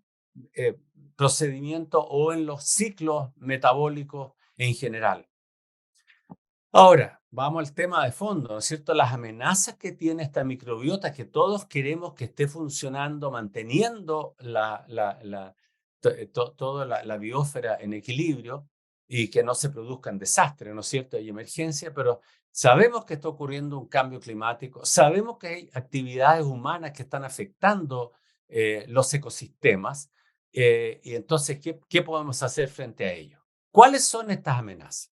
eh, procedimientos o en los ciclos metabólicos en general. Ahora, vamos al tema de fondo, ¿no es cierto? Las amenazas que tiene esta microbiota, que todos queremos que esté funcionando, manteniendo toda la biosfera en equilibrio y que no se produzcan desastres, ¿no es cierto? Hay emergencia, pero sabemos que está ocurriendo un cambio climático, sabemos que hay actividades humanas que están afectando los ecosistemas, y entonces, ¿qué podemos hacer frente a ello? ¿Cuáles son estas amenazas?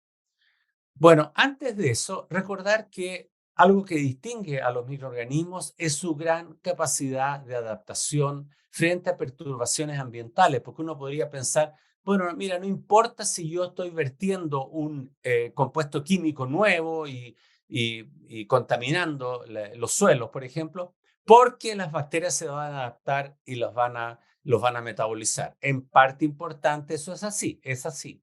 Bueno, antes de eso, recordar que algo que distingue a los microorganismos es su gran capacidad de adaptación frente a perturbaciones ambientales, porque uno podría pensar, bueno, mira, no importa si yo estoy vertiendo un compuesto químico nuevo y contaminando los suelos, por ejemplo, porque las bacterias se van a adaptar y los van a metabolizar. En parte importante eso es así.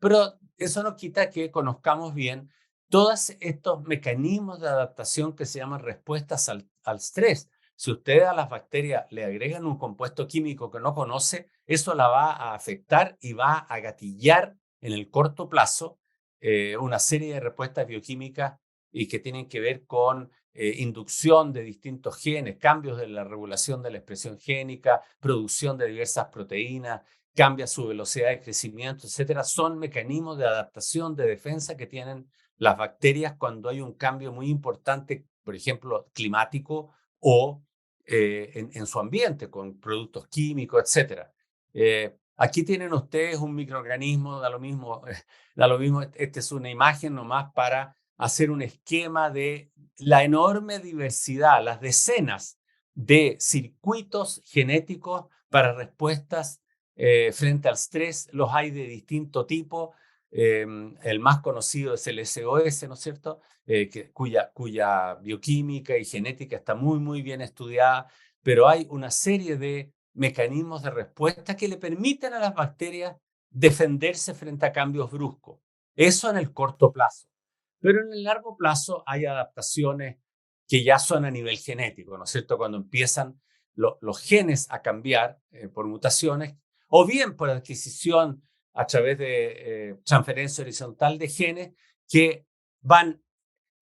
Pero eso no quita que conozcamos bien todos estos mecanismos de adaptación que se llaman respuestas al estrés. Si ustedes a las bacterias le agregan un compuesto químico que no conoce, eso la va a afectar y va a gatillar en el corto plazo una serie de respuestas bioquímicas y que tienen que ver con inducción de distintos genes, cambios de la regulación de la expresión génica, producción de diversas proteínas, cambia su velocidad de crecimiento, etcétera, son mecanismos de adaptación, de defensa que tienen las bacterias cuando hay un cambio muy importante, por ejemplo, climático o en su ambiente, con productos químicos, etcétera. Aquí tienen ustedes un microorganismo, da lo mismo, esta es una imagen nomás para hacer un esquema de la enorme diversidad, las decenas de circuitos genéticos para respuestas frente al estrés. Los hay de distinto tipo. El más conocido es el SOS, ¿no es cierto? Cuya bioquímica y genética está muy, muy bien estudiada. pero hay una serie de mecanismos de respuesta que le permiten a las bacterias defenderse frente a cambios bruscos. Eso en el corto plazo. Pero en el largo plazo hay adaptaciones que ya son a nivel genético, ¿no es cierto? Cuando empiezan los genes a cambiar por mutaciones o bien por adquisición a través de transferencia horizontal de genes que van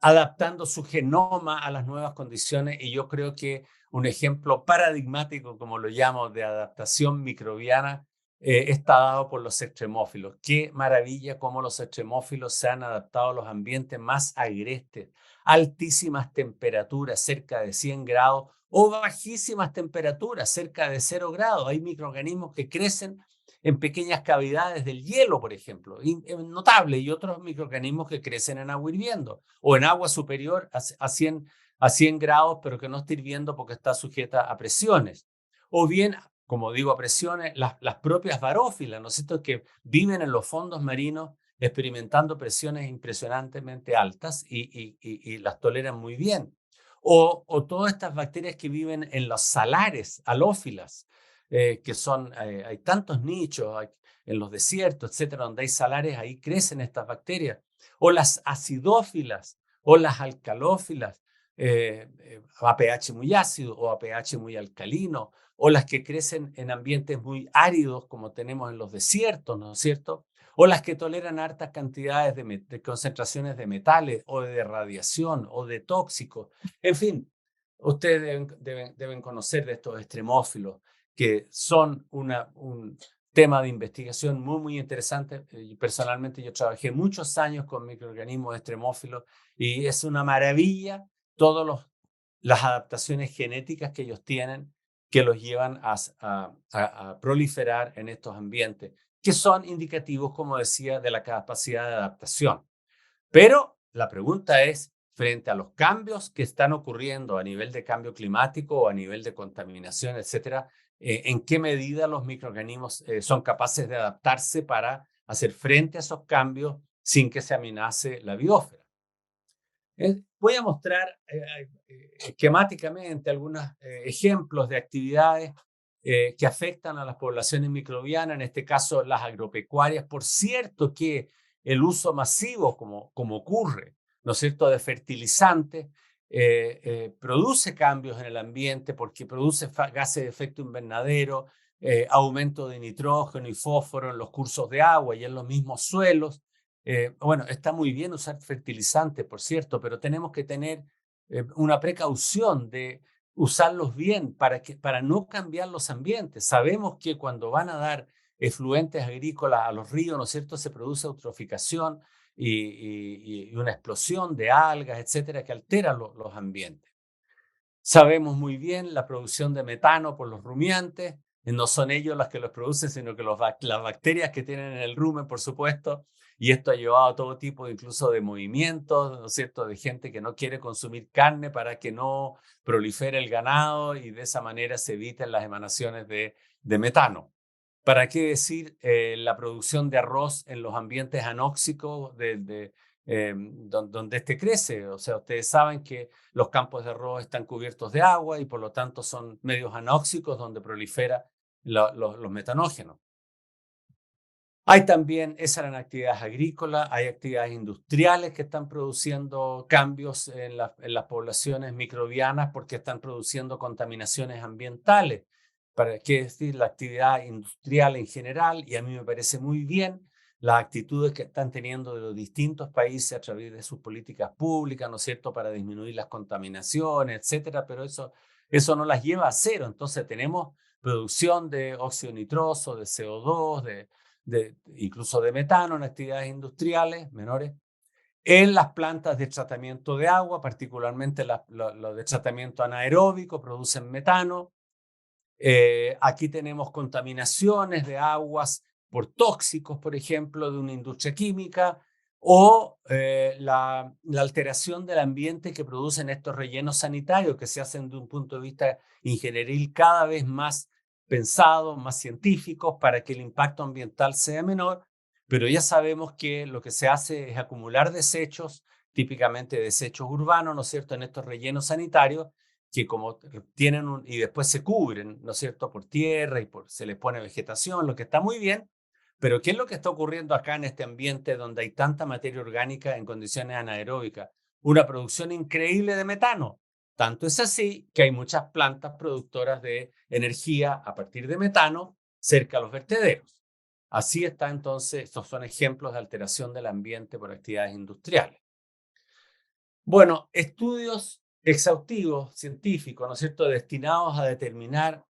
adaptando su genoma a las nuevas condiciones, y yo creo que un ejemplo paradigmático, como lo llamo, de adaptación microbiana está dado por los extremófilos. Qué maravilla cómo los extremófilos se han adaptado a los ambientes más agrestes, altísimas temperaturas, cerca de 100 grados, o bajísimas temperaturas, cerca de 0 grados. Hay microorganismos que crecen en pequeñas cavidades del hielo, por ejemplo, notable, y otros microorganismos que crecen en agua hirviendo o en agua superior a 100 grados, pero que no está hirviendo porque está sujeta a presiones. O bien, como digo, a presiones, las propias barófilas, ¿no es cierto?, que viven en los fondos marinos experimentando presiones impresionantemente altas y las toleran muy bien. O todas estas bacterias que viven en los salares, halófilas, que son, hay tantos nichos en los desiertos, etcétera, donde hay salares, ahí crecen estas bacterias. O las acidófilas, o las alcalófilas, a pH muy ácido o a pH muy alcalino, o las que crecen en ambientes muy áridos como tenemos en los desiertos, ¿no es cierto? O las que toleran altas cantidades de concentraciones de metales o de radiación o de tóxicos. En fin, ustedes deben conocer de estos extremófilos que son un tema de investigación muy, muy interesante. Personalmente yo trabajé muchos años con microorganismos extremófilos y es una maravilla todas las adaptaciones genéticas que ellos tienen que los llevan a proliferar en estos ambientes, que son indicativos, como decía, de la capacidad de adaptación. Pero la pregunta es, frente a los cambios que están ocurriendo a nivel de cambio climático o a nivel de contaminación, etcétera, ¿en qué medida los microorganismos son capaces de adaptarse para hacer frente a esos cambios sin que se amenace la biosfera? Voy a mostrar esquemáticamente algunos ejemplos de actividades que afectan a las poblaciones microbianas, en este caso las agropecuarias. Por cierto que el uso masivo, como ocurre, ¿no es cierto?, de fertilizantes, produce cambios en el ambiente porque produce gases de efecto invernadero, aumento de nitrógeno y fósforo en los cursos de agua y en los mismos suelos. Bueno, está muy bien usar fertilizantes, por cierto, pero tenemos que tener una precaución de usarlos bien para no cambiar los ambientes. Sabemos que cuando van a dar efluentes agrícolas a los ríos, ¿no es cierto?, se produce eutroficación y una explosión de algas, etcétera, que altera los ambientes. Sabemos muy bien la producción de metano por los rumiantes. No son ellos los que los producen, sino que las bacterias que tienen en el rumen, por supuesto. Y esto ha llevado a todo tipo, incluso de movimientos, ¿no es cierto?, de gente que no quiere consumir carne para que no prolifere el ganado y de esa manera se eviten las emanaciones de metano. ¿Para qué decir la producción de arroz en los ambientes anóxicos donde este crece? O sea, ustedes saben que los campos de arroz están cubiertos de agua y por lo tanto son medios anóxicos donde prolifera los metanógenos. Hay también, esas eran actividades agrícolas, hay actividades industriales que están produciendo cambios en las poblaciones microbianas porque están produciendo contaminaciones ambientales. ¿Para qué decir la actividad industrial en general? Y a mí me parece muy bien las actitudes que están teniendo de los distintos países a través de sus políticas públicas, ¿no es cierto?, para disminuir las contaminaciones, etcétera, pero eso no las lleva a cero. Entonces tenemos producción de óxido nitroso, de CO2, incluso de metano en actividades industriales menores, en las plantas de tratamiento de agua, particularmente los de tratamiento anaeróbico, producen metano. Aquí tenemos contaminaciones de aguas por tóxicos, por ejemplo, de una industria química, o la alteración del ambiente que producen estos rellenos sanitarios que se hacen de un punto de vista ingenieril cada vez más pensados, más científicos, para que el impacto ambiental sea menor, pero ya sabemos que lo que se hace es acumular desechos, típicamente desechos urbanos, ¿no es cierto?, en estos rellenos sanitarios, que como tienen y después se cubren, ¿no es cierto?, por tierra y se les pone vegetación, lo que está muy bien, pero ¿qué es lo que está ocurriendo acá en este ambiente donde hay tanta materia orgánica en condiciones anaeróbicas? Una producción increíble de metano. Tanto es así que hay muchas plantas productoras de energía a partir de metano cerca a los vertederos. Así está entonces, estos son ejemplos de alteración del ambiente por actividades industriales. Bueno, estudios exhaustivos, científicos, ¿no es cierto?, destinados a determinar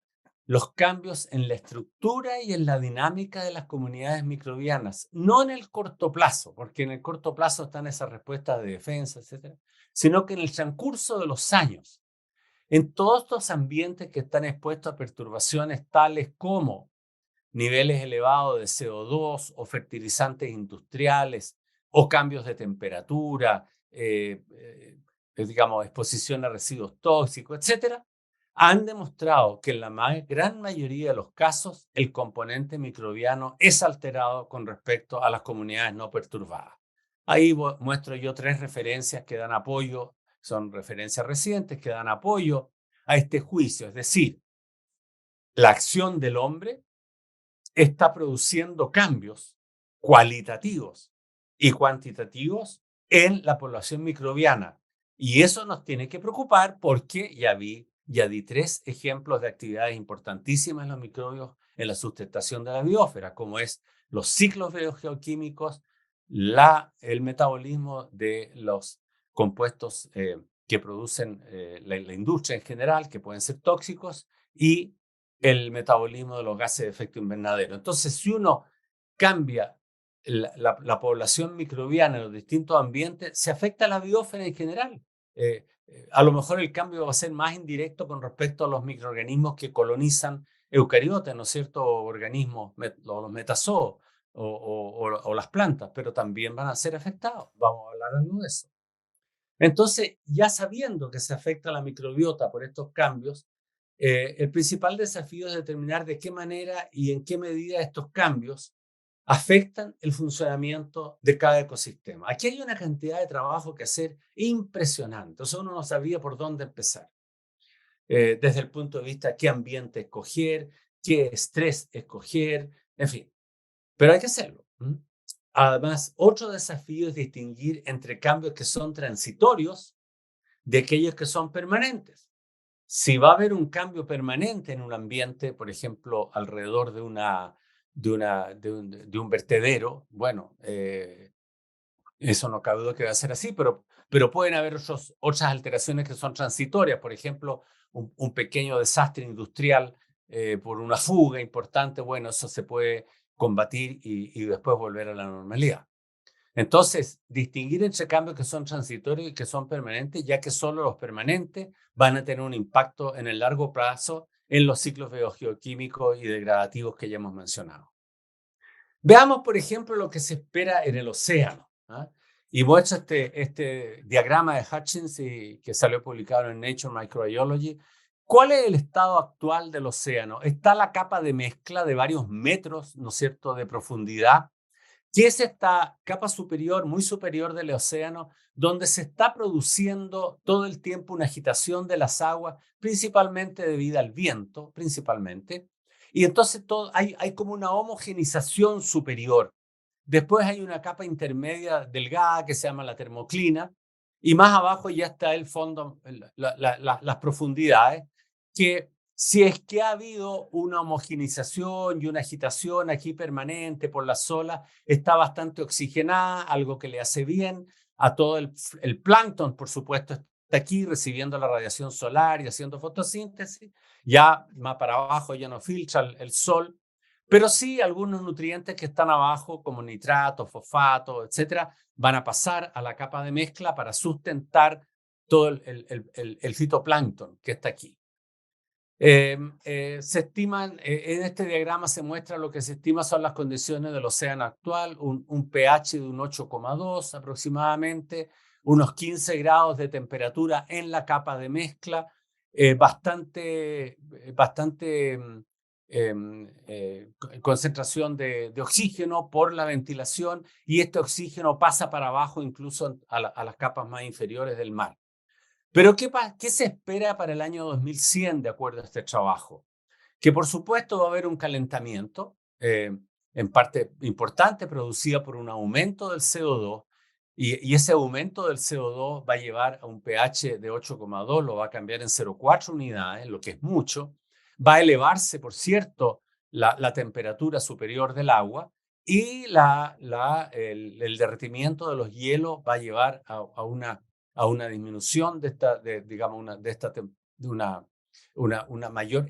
los cambios en la estructura y en la dinámica de las comunidades microbianas, no en el corto plazo, porque en el corto plazo están esas respuestas de defensa, etcétera, sino que en el transcurso de los años, en todos estos ambientes que están expuestos a perturbaciones tales como niveles elevados de CO2 o fertilizantes industriales o cambios de temperatura, digamos, exposición a residuos tóxicos, etcétera, han demostrado que en la gran mayoría de los casos el componente microbiano es alterado con respecto a las comunidades no perturbadas. Ahí muestro yo 3 referencias que dan apoyo, son referencias recientes que dan apoyo a este juicio, es decir, la acción del hombre está produciendo cambios cualitativos y cuantitativos en la población microbiana. Y eso nos tiene que preocupar porque ya di 3 ejemplos de actividades importantísimas en los microbios en la sustentación de la biosfera, como es los ciclos biogeoquímicos, el metabolismo de los compuestos que producen la industria en general, que pueden ser tóxicos, y el metabolismo de los gases de efecto invernadero. Entonces, si uno cambia la población microbiana en los distintos ambientes, se afecta a la biosfera en general. A lo mejor el cambio va a ser más indirecto con respecto a los microorganismos que colonizan eucariotas, ¿no es cierto? Organismos, los metazoos o las plantas, pero también van a ser afectados. Vamos a hablar algo de eso. Entonces, ya sabiendo que se afecta la microbiota por estos cambios, el principal desafío es determinar de qué manera y en qué medida estos cambios afectan el funcionamiento de cada ecosistema. Aquí hay una cantidad de trabajo que hacer impresionante. O sea, uno no sabía por dónde empezar. Desde el punto de vista qué ambiente escoger, qué estrés escoger, en fin. Pero hay que hacerlo. Además, otro desafío es distinguir entre cambios que son transitorios de aquellos que son permanentes. Si va a haber un cambio permanente en un ambiente, por ejemplo, alrededor de un vertedero, bueno, eso no cabe duda que va a ser así, pero pueden haber otras alteraciones que son transitorias, por ejemplo, un pequeño desastre industrial por una fuga importante, bueno, eso se puede combatir y después volver a la normalidad. Entonces, distinguir entre cambios que son transitorios y que son permanentes, ya que solo los permanentes van a tener un impacto en el largo plazo en los ciclos biogeoquímicos y degradativos que ya hemos mencionado. Veamos, por ejemplo, lo que se espera en el océano. Y muestro este diagrama de Hutchins que salió publicado en Nature Microbiology. ¿Cuál es el estado actual del océano? Está la capa de mezcla de varios metros, ¿no es cierto?, de profundidad, que es esta capa superior, muy superior del océano, donde se está produciendo todo el tiempo una agitación de las aguas, principalmente debido al viento, principalmente. Y entonces hay como una homogenización superior. Después hay una capa intermedia delgada que se llama la termoclina, y más abajo ya está el fondo, las profundidades, que si es que ha habido una homogenización y una agitación aquí permanente por las olas, está bastante oxigenada, algo que le hace bien a todo el plancton, por supuesto, está aquí recibiendo la radiación solar y haciendo fotosíntesis. Ya más para abajo ya no filtra el sol, pero sí algunos nutrientes que están abajo, como nitratos, fosfatos, etcétera, van a pasar a la capa de mezcla para sustentar todo el fitoplancton que está aquí. Se estiman, en este diagrama se muestra lo que se estima son las condiciones del océano actual, un pH de un 8,2 aproximadamente, unos 15 grados de temperatura en la capa de mezcla, bastante concentración de oxígeno por la ventilación, y este oxígeno pasa para abajo incluso a las capas más inferiores del mar. Pero ¿qué se espera para el año 2100 de acuerdo a este trabajo? Que por supuesto va a haber un calentamiento, en parte importante, producido por un aumento del CO2, y ese aumento del CO2 va a llevar a un pH de 8,2, lo va a cambiar en 0,4 unidades, lo que es mucho. Va a elevarse, por cierto, la temperatura superior del agua, y el derretimiento de los hielos va a llevar a una disminución de esta, digamos, una mayor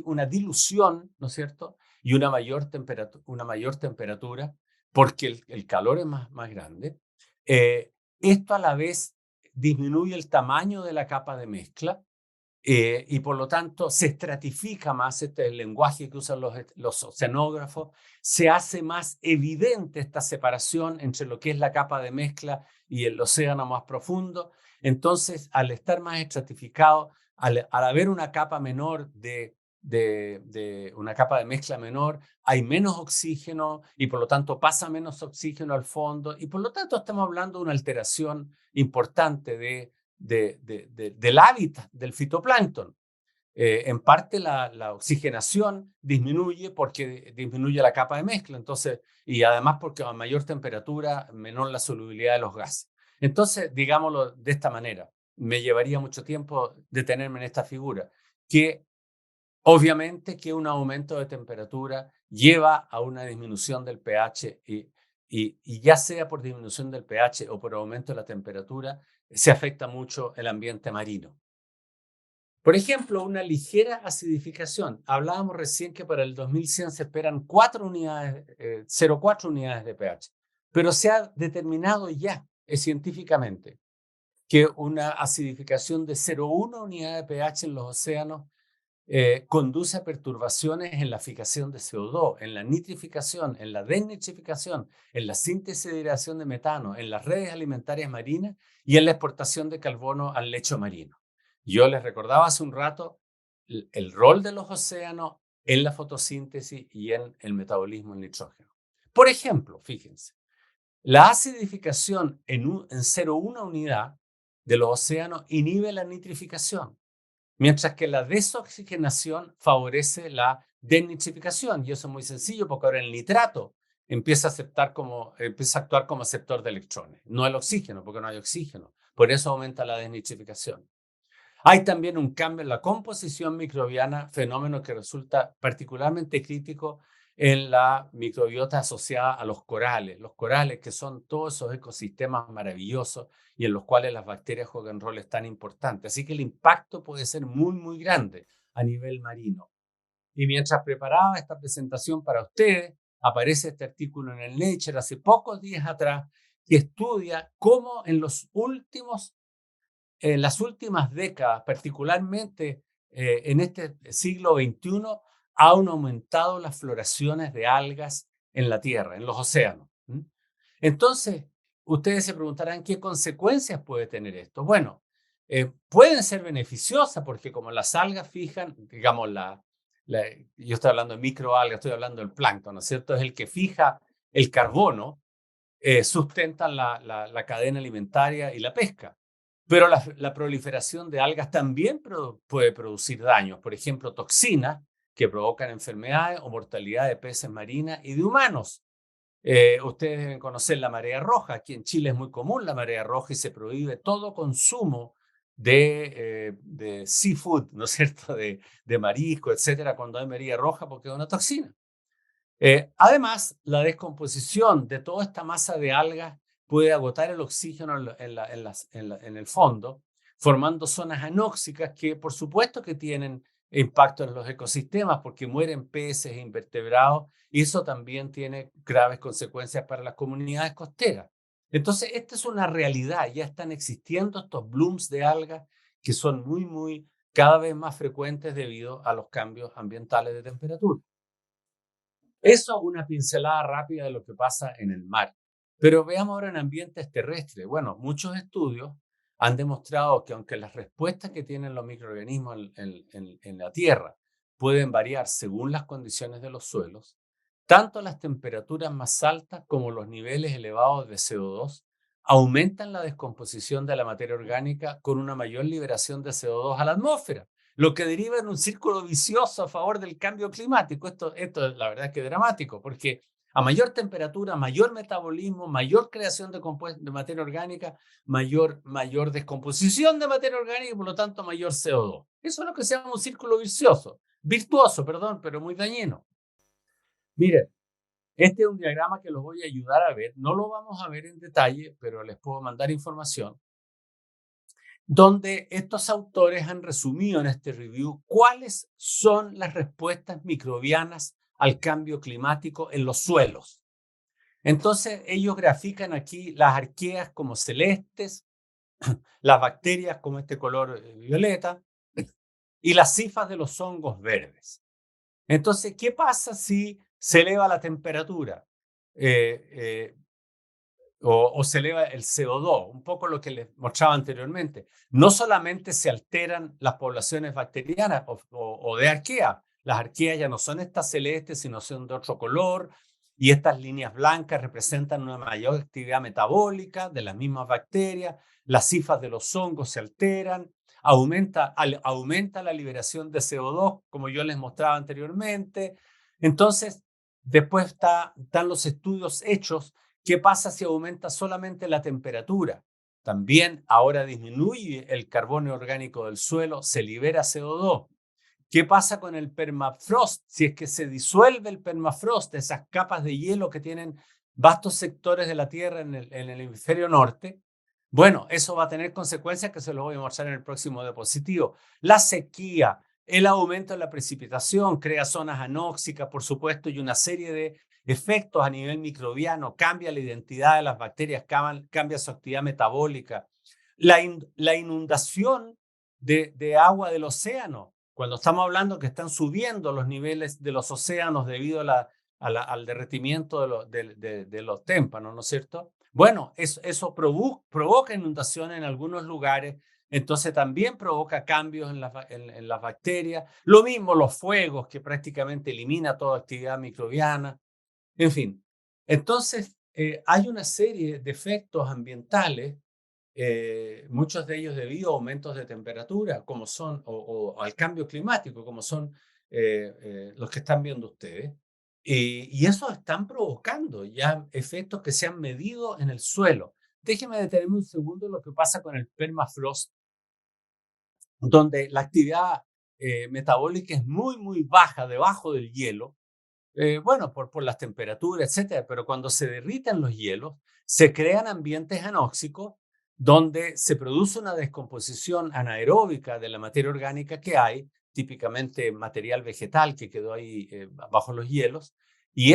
una dilución, ¿no es cierto? Y una mayor temperatura, porque el calor es más grande. Esto a la vez disminuye el tamaño de la capa de mezcla, y por lo tanto se estratifica más. Este es el lenguaje que usan los oceanógrafos. Se hace más evidente esta separación entre lo que es la capa de mezcla y el océano más profundo. Entonces, al estar más estratificado, al haber una capa menor de una capa de mezcla menor, hay menos oxígeno y por lo tanto pasa menos oxígeno al fondo, y por lo tanto estamos hablando de una alteración importante del hábitat del fitoplancton. En parte la oxigenación disminuye porque disminuye la capa de mezcla, entonces, y además porque a mayor temperatura, menor la solubilidad de los gases. Entonces, digámoslo de esta manera, me llevaría mucho tiempo detenerme en esta figura, que obviamente que un aumento de temperatura lleva a una disminución del pH, y ya sea por disminución del pH o por aumento de la temperatura, se afecta mucho el ambiente marino. Por ejemplo, una ligera acidificación. Hablábamos recién que para el 2100 se esperan 4 unidades, 0,4 unidades de pH, pero se ha determinado ya científicamente que una acidificación de 0,1 unidad de pH en los océanos conduce a perturbaciones en la fijación de CO2, en la nitrificación, en la desnitrificación, en la síntesis de hidratación de metano, en las redes alimentarias marinas y en la exportación de carbono al lecho marino. Yo les recordaba hace un rato el rol de los océanos en la fotosíntesis y en el metabolismo del nitrógeno. Por ejemplo, fíjense, la acidificación en 0,1 unidad de los océanos inhibe la nitrificación, mientras que la desoxigenación favorece la desnitrificación. Y eso es muy sencillo porque ahora el nitrato empieza a actuar como aceptor de electrones, no el oxígeno, porque no hay oxígeno. Por eso aumenta la desnitrificación. Hay también un cambio en la composición microbiana, fenómeno que resulta particularmente crítico en la microbiota asociada a los corales que son todos esos ecosistemas maravillosos y en los cuales las bacterias juegan roles tan importantes. Así que el impacto puede ser muy grande a nivel marino. Y mientras preparaba esta presentación para ustedes, aparece este artículo en el Nature hace pocos días atrás, que estudia cómo en las últimas décadas, particularmente en este siglo XXI, han aumentado las floraciones de algas en la Tierra, en los océanos. Entonces, ustedes se preguntarán qué consecuencias puede tener esto. Bueno, pueden ser beneficiosas porque como las algas fijan, digamos, yo estoy hablando de microalgas, estoy hablando del plancton, ¿no es cierto? Es el que fija el carbono, sustentan la cadena alimentaria y la pesca. Pero la proliferación de algas también puede producir daños, por ejemplo, toxinas que provocan enfermedades o mortalidad de peces marinas y de humanos. Ustedes deben conocer la marea roja. Aquí en Chile es muy común la marea roja y se prohíbe todo consumo de seafood, ¿no es cierto? De marisco, etcétera, cuando hay marea roja porque es una toxina. Además, la descomposición de toda esta masa de algas puede agotar el oxígeno en el fondo, formando zonas anóxicas que, por supuesto, que tienen impacto en los ecosistemas porque mueren peces e invertebrados, y eso también tiene graves consecuencias para las comunidades costeras. Entonces, esta es una realidad. Ya están existiendo estos blooms de algas que son cada vez más frecuentes debido a los cambios ambientales de temperatura. Eso es una pincelada rápida de lo que pasa en el mar. Pero veamos ahora en ambientes terrestres. Bueno, muchos estudios han demostrado que aunque las respuestas que tienen los microorganismos en la Tierra pueden variar según las condiciones de los suelos, tanto las temperaturas más altas como los niveles elevados de CO2 aumentan la descomposición de la materia orgánica con una mayor liberación de CO2 a la atmósfera, lo que deriva en un círculo vicioso a favor del cambio climático. Esto la verdad es que es dramático, porque a mayor temperatura, mayor metabolismo, mayor creación de materia orgánica, mayor descomposición de materia orgánica y por lo tanto mayor CO2. Eso es lo que se llama un círculo virtuoso, perdón, pero muy dañino. Miren, este es un diagrama que los voy a ayudar a ver. No lo vamos a ver en detalle, pero les puedo mandar información donde estos autores han resumido en este review cuáles son las respuestas microbianas al cambio climático en los suelos. Entonces, ellos grafican aquí las arqueas como celestes, las bacterias como este color violeta y las cifras de los hongos verdes. Entonces, ¿qué pasa si se eleva la temperatura? O se eleva el CO2, un poco lo que les mostraba anteriormente. No solamente se alteran las poblaciones bacterianas o de arquea, las arqueas ya no son estas celestes, sino son de otro color, y estas líneas blancas representan una mayor actividad metabólica de las mismas bacterias, las cifras de los hongos se alteran, aumenta la liberación de CO2, como yo les mostraba anteriormente. Entonces, después están los estudios hechos. ¿Qué pasa si aumenta solamente la temperatura? También ahora disminuye el carbono orgánico del suelo, se libera CO2. ¿Qué pasa con el permafrost? Si es que se disuelve el permafrost, esas capas de hielo que tienen vastos sectores de la Tierra en el hemisferio norte, bueno, eso va a tener consecuencias que se los voy a mostrar en el próximo diapositivo. La sequía, el aumento de la precipitación, crea zonas anóxicas, por supuesto, y una serie de efectos a nivel microbiano, cambia la identidad de las bacterias, cambia su actividad metabólica. La inundación de agua del océano, cuando estamos hablando que están subiendo los niveles de los océanos debido al derretimiento de los témpanos, ¿no es cierto? Bueno, eso provoca inundaciones en algunos lugares, entonces también provoca cambios en las bacterias. Lo mismo los fuegos, que prácticamente elimina toda actividad microbiana. En fin, entonces hay una serie de efectos ambientales, muchos de ellos debido a aumentos de temperatura, como son, o al cambio climático, como son los que están viendo ustedes. Y eso están provocando ya efectos que se han medido en el suelo. Déjenme detenerme un segundo en lo que pasa con el permafrost, donde la actividad metabólica es muy, muy baja debajo del hielo. Bueno, por las temperaturas, etcétera, pero cuando se derriten los hielos, se crean ambientes anóxicos donde se produce una descomposición anaeróbica de la materia orgánica que hay, típicamente material vegetal que quedó ahí bajo los hielos, y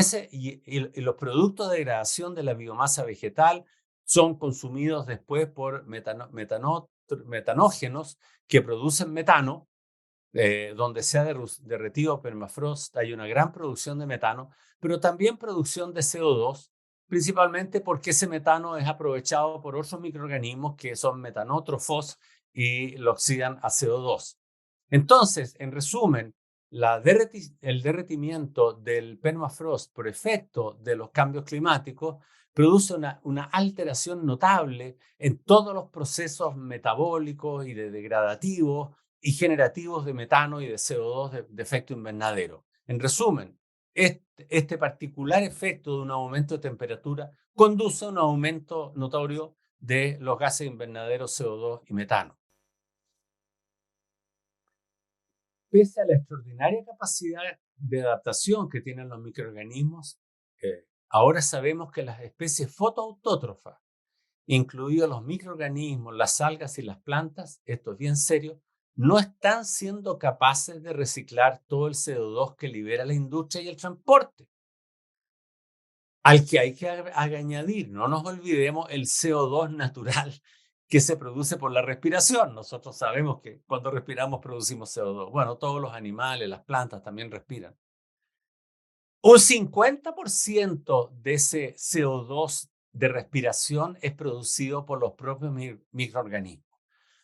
los productos de degradación de la biomasa vegetal son consumidos después por metanógenos que producen metano, donde se ha derretido permafrost, hay una gran producción de metano, pero también producción de CO2, principalmente porque ese metano es aprovechado por otros microorganismos que son metanótrofos y lo oxidan a CO2. Entonces, en resumen, el derretimiento del permafrost por efecto de los cambios climáticos produce una alteración notable en todos los procesos metabólicos y degradativos y generativos de metano y de CO2 de efecto invernadero. En resumen, este particular efecto de un aumento de temperatura conduce a un aumento notorio de los gases invernaderos CO2 y metano. Pese a la extraordinaria capacidad de adaptación que tienen los microorganismos, ahora sabemos que las especies fotoautótrofas, incluidos los microorganismos, las algas y las plantas, esto es bien serio, no están siendo capaces de reciclar todo el CO2 que libera la industria y el transporte. Al que hay que añadir, no nos olvidemos, el CO2 natural que se produce por la respiración. Nosotros sabemos que cuando respiramos producimos CO2. Bueno, todos los animales, las plantas también respiran. Un 50% de ese CO2 de respiración es producido por los propios microorganismos.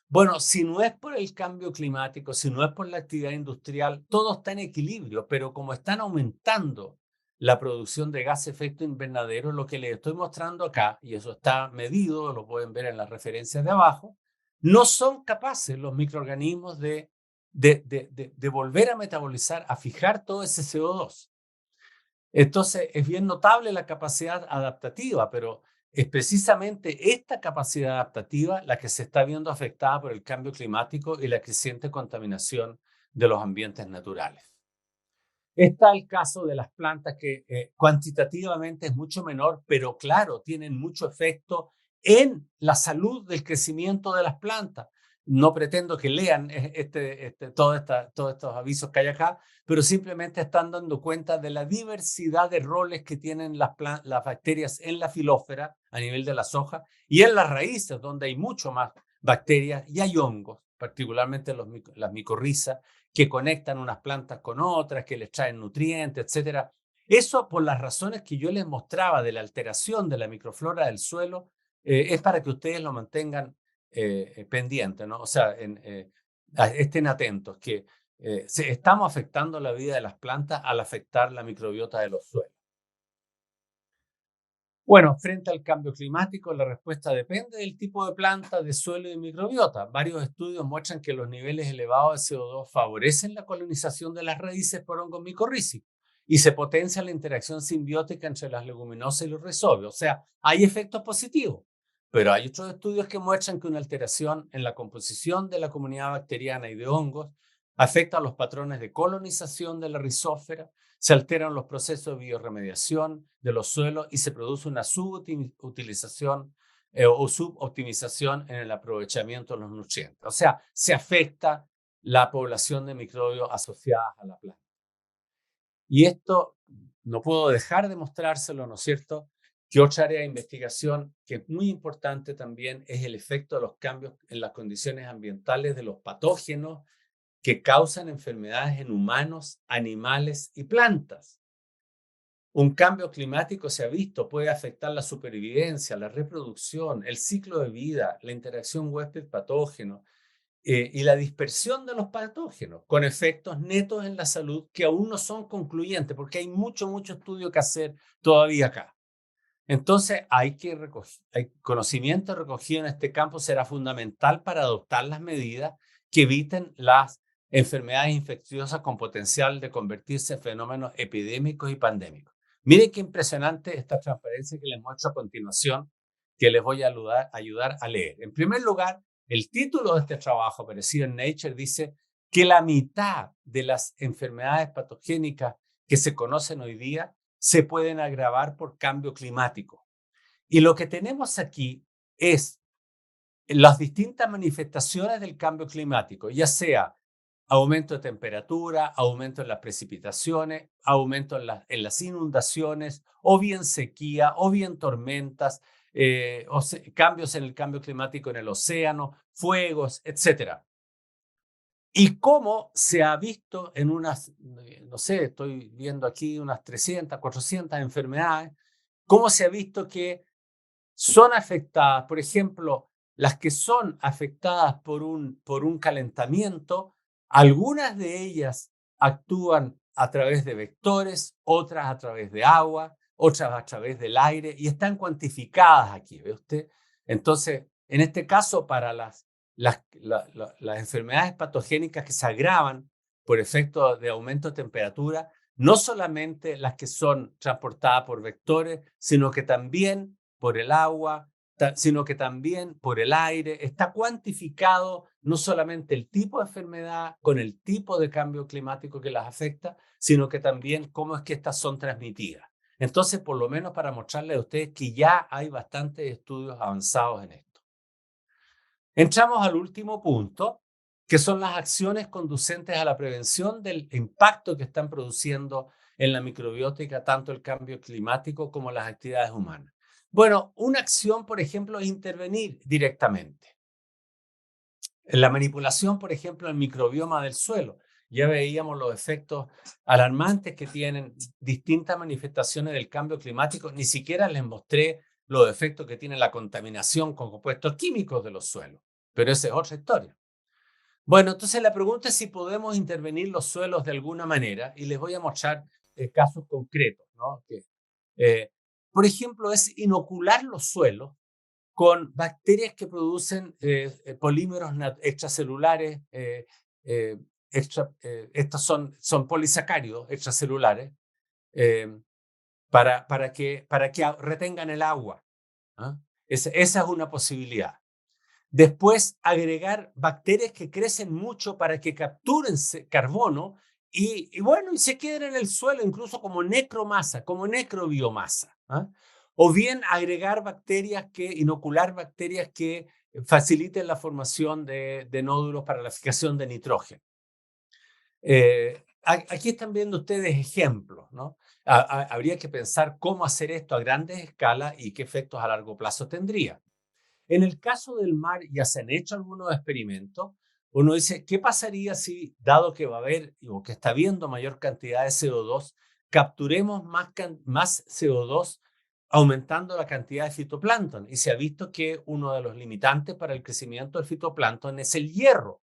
Bueno, si no es por el cambio climático, si no es por la actividad industrial, todo está en equilibrio, pero como están aumentando la producción de gas efecto invernadero. Lo que les estoy mostrando acá, y eso está medido, lo pueden ver en las referencias de abajo, no son capaces los microorganismos de volver a metabolizar, a fijar todo ese CO2. Entonces, es bien notable la capacidad adaptativa, pero es precisamente esta capacidad adaptativa la que se está viendo afectada por el cambio climático y la creciente contaminación de los ambientes naturales. Está el caso de las plantas que cuantitativamente es mucho menor, pero claro, tienen mucho efecto en la salud del crecimiento de las plantas. No pretendo que lean todos estos avisos que hay acá, pero simplemente están dando cuenta de la diversidad de roles que tienen las bacterias en la filósfera a nivel de las hojas y en las raíces, donde hay mucho más bacterias y hay hongos, particularmente las micorrizas, que conectan unas plantas con otras, que les traen nutrientes, etcétera. Eso, por las razones que yo les mostraba de la alteración de la microflora del suelo, es para que ustedes lo mantengan pendiente, ¿no? O sea, estén atentos, que estamos afectando la vida de las plantas al afectar la microbiota de los suelos. Bueno, frente al cambio climático, la respuesta depende del tipo de planta, de suelo y de microbiota. Varios estudios muestran que los niveles elevados de CO2 favorecen la colonización de las raíces por hongos micorrízicos y se potencia la interacción simbiótica entre las leguminosas y los rhizobios. O sea, hay efectos positivos, pero hay otros estudios que muestran que una alteración en la composición de la comunidad bacteriana y de hongos afecta a los patrones de colonización de la rizósfera, se alteran los procesos de biorremediación de los suelos y se produce una subutilización o suboptimización en el aprovechamiento de los nutrientes. O sea, se afecta la población de microbios asociadas a la planta. Y esto no puedo dejar de mostrárselo, ¿no es cierto? Que otra área de investigación que es muy importante también es el efecto de los cambios en las condiciones ambientales de los patógenos que causan enfermedades en humanos, animales y plantas. Un cambio climático se ha visto, puede afectar la supervivencia, la reproducción, el ciclo de vida, la interacción huésped-patógeno y la dispersión de los patógenos, con efectos netos en la salud que aún no son concluyentes, porque hay mucho estudio que hacer todavía acá. Entonces, hay conocimiento recogido en este campo será fundamental para adoptar las medidas que eviten las enfermedades infecciosas con potencial de convertirse en fenómenos epidémicos y pandémicos. Miren qué impresionante esta transparencia que les muestro a continuación, que les voy a ayudar a leer. En primer lugar, el título de este trabajo, aparecido en Nature, dice que la mitad de las enfermedades patogénicas que se conocen hoy día se pueden agravar por cambio climático. Y lo que tenemos aquí es las distintas manifestaciones del cambio climático, ya sea aumento de temperatura, aumento en las precipitaciones, aumento en las inundaciones, o bien sequía, o bien tormentas, cambios en el cambio climático en el océano, fuegos, etc. Y cómo se ha visto en unas, no sé, estoy viendo aquí unas 300, 400 enfermedades, cómo se ha visto que son afectadas, por ejemplo, las que son afectadas por un calentamiento, algunas de ellas actúan a través de vectores, otras a través de agua, otras a través del aire, y están cuantificadas aquí, ¿ve usted? Entonces, en este caso, para las enfermedades patogénicas que se agravan por efecto de aumento de temperatura, no solamente las que son transportadas por vectores, sino que también por el agua, sino que también por el aire. Está cuantificado no solamente el tipo de enfermedad con el tipo de cambio climático que las afecta, sino que también cómo es que estas son transmitidas. Entonces, por lo menos para mostrarles a ustedes que ya hay bastantes estudios avanzados en esto. Entramos al último punto, que son las acciones conducentes a la prevención del impacto que están produciendo en la microbiótica tanto el cambio climático como las actividades humanas. Bueno, una acción, por ejemplo, es intervenir directamente. En la manipulación, por ejemplo, del microbioma del suelo. Ya veíamos los efectos alarmantes que tienen distintas manifestaciones del cambio climático. Ni siquiera les mostré los efectos que tiene la contaminación con compuestos químicos de los suelos. Pero esa es otra historia. Bueno, entonces la pregunta es si podemos intervenir los suelos de alguna manera y les voy a mostrar casos concretos, ¿no? Por ejemplo, es inocular los suelos con bacterias que producen polímeros extracelulares. Estos son polisacáridos extracelulares eh, para que retengan el agua. ¿Ah? Esa es una posibilidad. Después, agregar bacterias que crecen mucho para que capturen carbono y se queden en el suelo, incluso como necromasa, como necrobiomasa. ¿Ah? O bien agregar inocular bacterias que faciliten la formación de nódulos para la fijación de nitrógeno. Aquí están viendo ustedes ejemplos, ¿no? Habría que pensar cómo hacer esto a grandes escalas y qué efectos a largo plazo tendría. En el caso del mar ya se han hecho algunos experimentos. Uno dice, ¿qué pasaría si, dado que va a haber o que está habiendo mayor cantidad de CO2, capturemos más CO2 aumentando la cantidad de fitoplancton? Y se ha visto que uno de los limitantes para el crecimiento del fitoplancton es el hierro.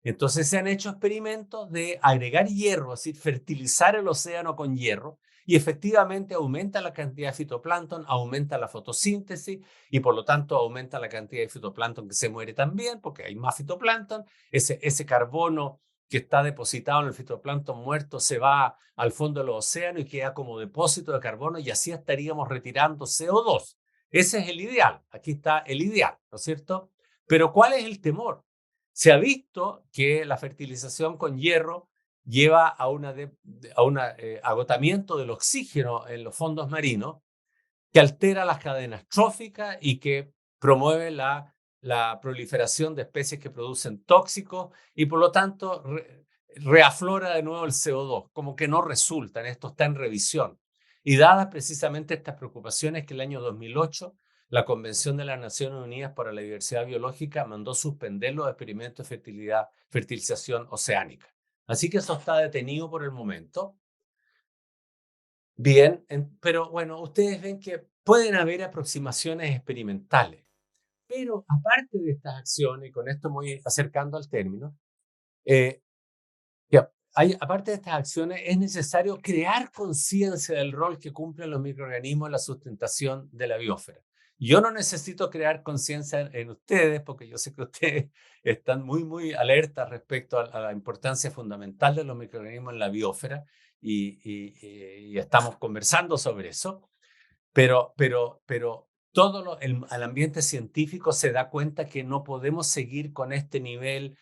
Entonces se han hecho experimentos de agregar hierro, es decir, fertilizar el océano con hierro, y efectivamente aumenta la cantidad de fitoplancton, aumenta la fotosíntesis y por lo tanto aumenta la cantidad de fitoplancton que se muere también porque hay más fitoplancton. Ese carbono que está depositado en el fitoplancton muerto se va al fondo de los océanos y queda como depósito de carbono y así estaríamos retirando CO2. Ese es el ideal. Aquí está el ideal, ¿no es cierto? Pero ¿cuál es el temor? Se ha visto que la fertilización con hierro lleva a un agotamiento del oxígeno en los fondos marinos, que altera las cadenas tróficas y que promueve la proliferación de especies que producen tóxicos y por lo tanto reaflora de nuevo el CO2, como que no resulta, esto está en revisión. Y dadas precisamente estas preocupaciones que el año 2008 la Convención de las Naciones Unidas para la Diversidad Biológica mandó suspender los experimentos de fertilización oceánica. Así que eso está detenido por el momento. Bien, pero bueno, ustedes ven que pueden haber aproximaciones experimentales. Pero aparte de estas acciones, y con esto me voy acercando al término, eh, aparte de estas acciones, es necesario crear conciencia del rol que cumplen los microorganismos en la sustentación de la biosfera. Yo no necesito crear conciencia en ustedes, porque yo sé que ustedes están muy, muy alertas respecto a la importancia fundamental de los microorganismos en la biosfera y estamos conversando sobre eso, pero el ambiente científico se da cuenta que no podemos seguir con este nivel.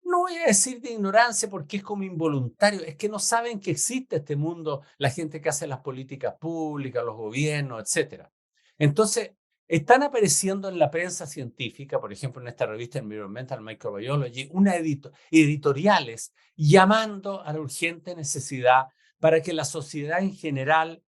No voy a decir de ignorancia porque es como involuntario, es que no saben que existe este mundo, la gente que hace las políticas públicas, los gobiernos, etcétera. Entonces, están apareciendo en la prensa científica, por ejemplo, en esta revista Environmental Microbiology, editoriales llamando a la urgente necesidad para que la sociedad en general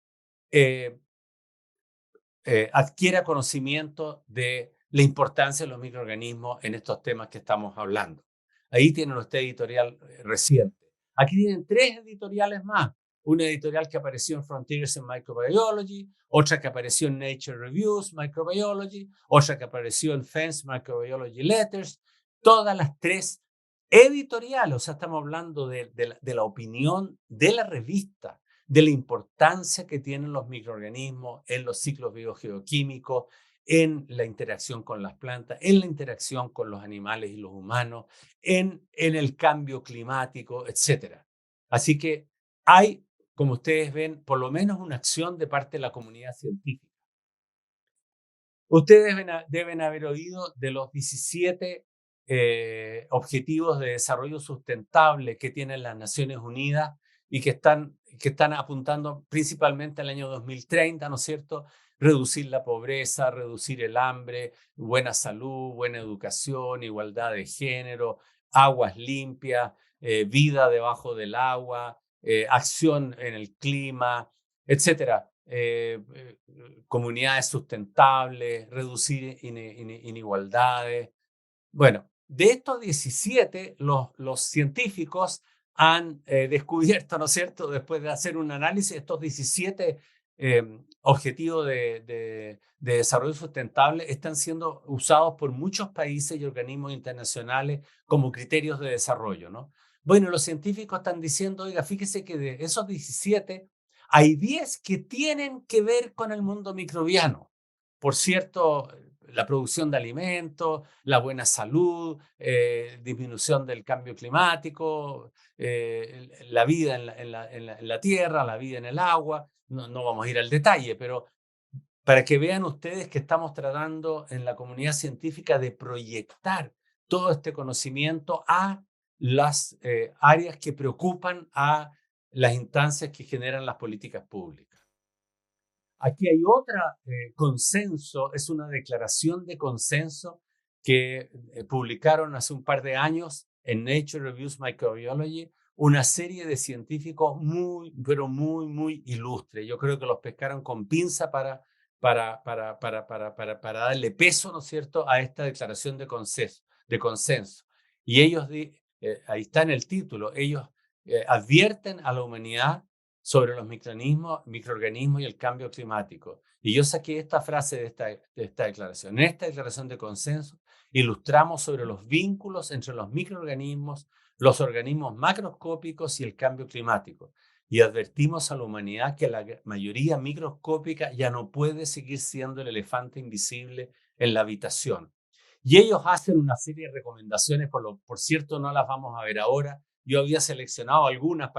adquiera conocimiento de la importancia de los microorganismos en estos temas que estamos hablando. Ahí tienen este editorial reciente. Aquí tienen 3 editoriales más. Una editorial que apareció en Frontiers in Microbiology, otra que apareció en Nature Reviews Microbiology, otra que apareció en Fence Microbiology Letters. Todas las 3 editoriales, o sea, estamos hablando de la opinión de la revista, de la importancia que tienen los microorganismos en los ciclos biogeoquímicos, en la interacción con las plantas, en la interacción con los animales y los humanos, en el cambio climático, etc. Así que hay, como ustedes ven, por lo menos una acción de parte de la comunidad científica. Ustedes deben haber oído de los 17 objetivos de desarrollo sustentable que tienen las Naciones Unidas y que están apuntando principalmente al año 2030, ¿no es cierto? Reducir la pobreza, reducir el hambre, buena salud, buena educación, igualdad de género, aguas limpias, vida debajo del agua, acción en el clima, etcétera. Comunidades sustentables, reducir inigualdades. Bueno, de estos 17, los científicos han descubierto, ¿no es cierto?, después de hacer un análisis, estos 17 objetivos de desarrollo sustentable están siendo usados por muchos países y organismos internacionales como criterios de desarrollo, ¿no? Bueno, los científicos están diciendo, oiga, fíjese que de esos 17 Hay 10 que tienen que ver con el mundo microbiano. Por cierto, la producción de alimentos, la buena salud, disminución del cambio climático, la vida en la tierra, la vida en el agua. No vamos a ir al detalle, pero para que vean ustedes que estamos tratando en la comunidad científica de proyectar todo este conocimiento a las áreas que preocupan a las instancias que generan las políticas públicas. Aquí hay otra consenso, es una declaración de consenso que publicaron hace un par de años en Nature Reviews Microbiology, una serie de científicos muy, pero muy, muy ilustres. Yo creo que los pescaron con pinza para darle peso, ¿no es cierto?, a esta declaración de consenso. Y ellos, ahí está en el título, ellos advierten a la humanidad sobre los microorganismos y el cambio climático. Y yo saqué esta frase de esta declaración. En esta declaración de consenso ilustramos sobre los vínculos entre los microorganismos, los organismos macroscópicos y el cambio climático. Y advertimos a la humanidad que la mayoría microscópica ya no puede seguir siendo el elefante invisible en la habitación. Y ellos hacen una serie de recomendaciones, por cierto, no las vamos a ver ahora. Yo había seleccionado algunas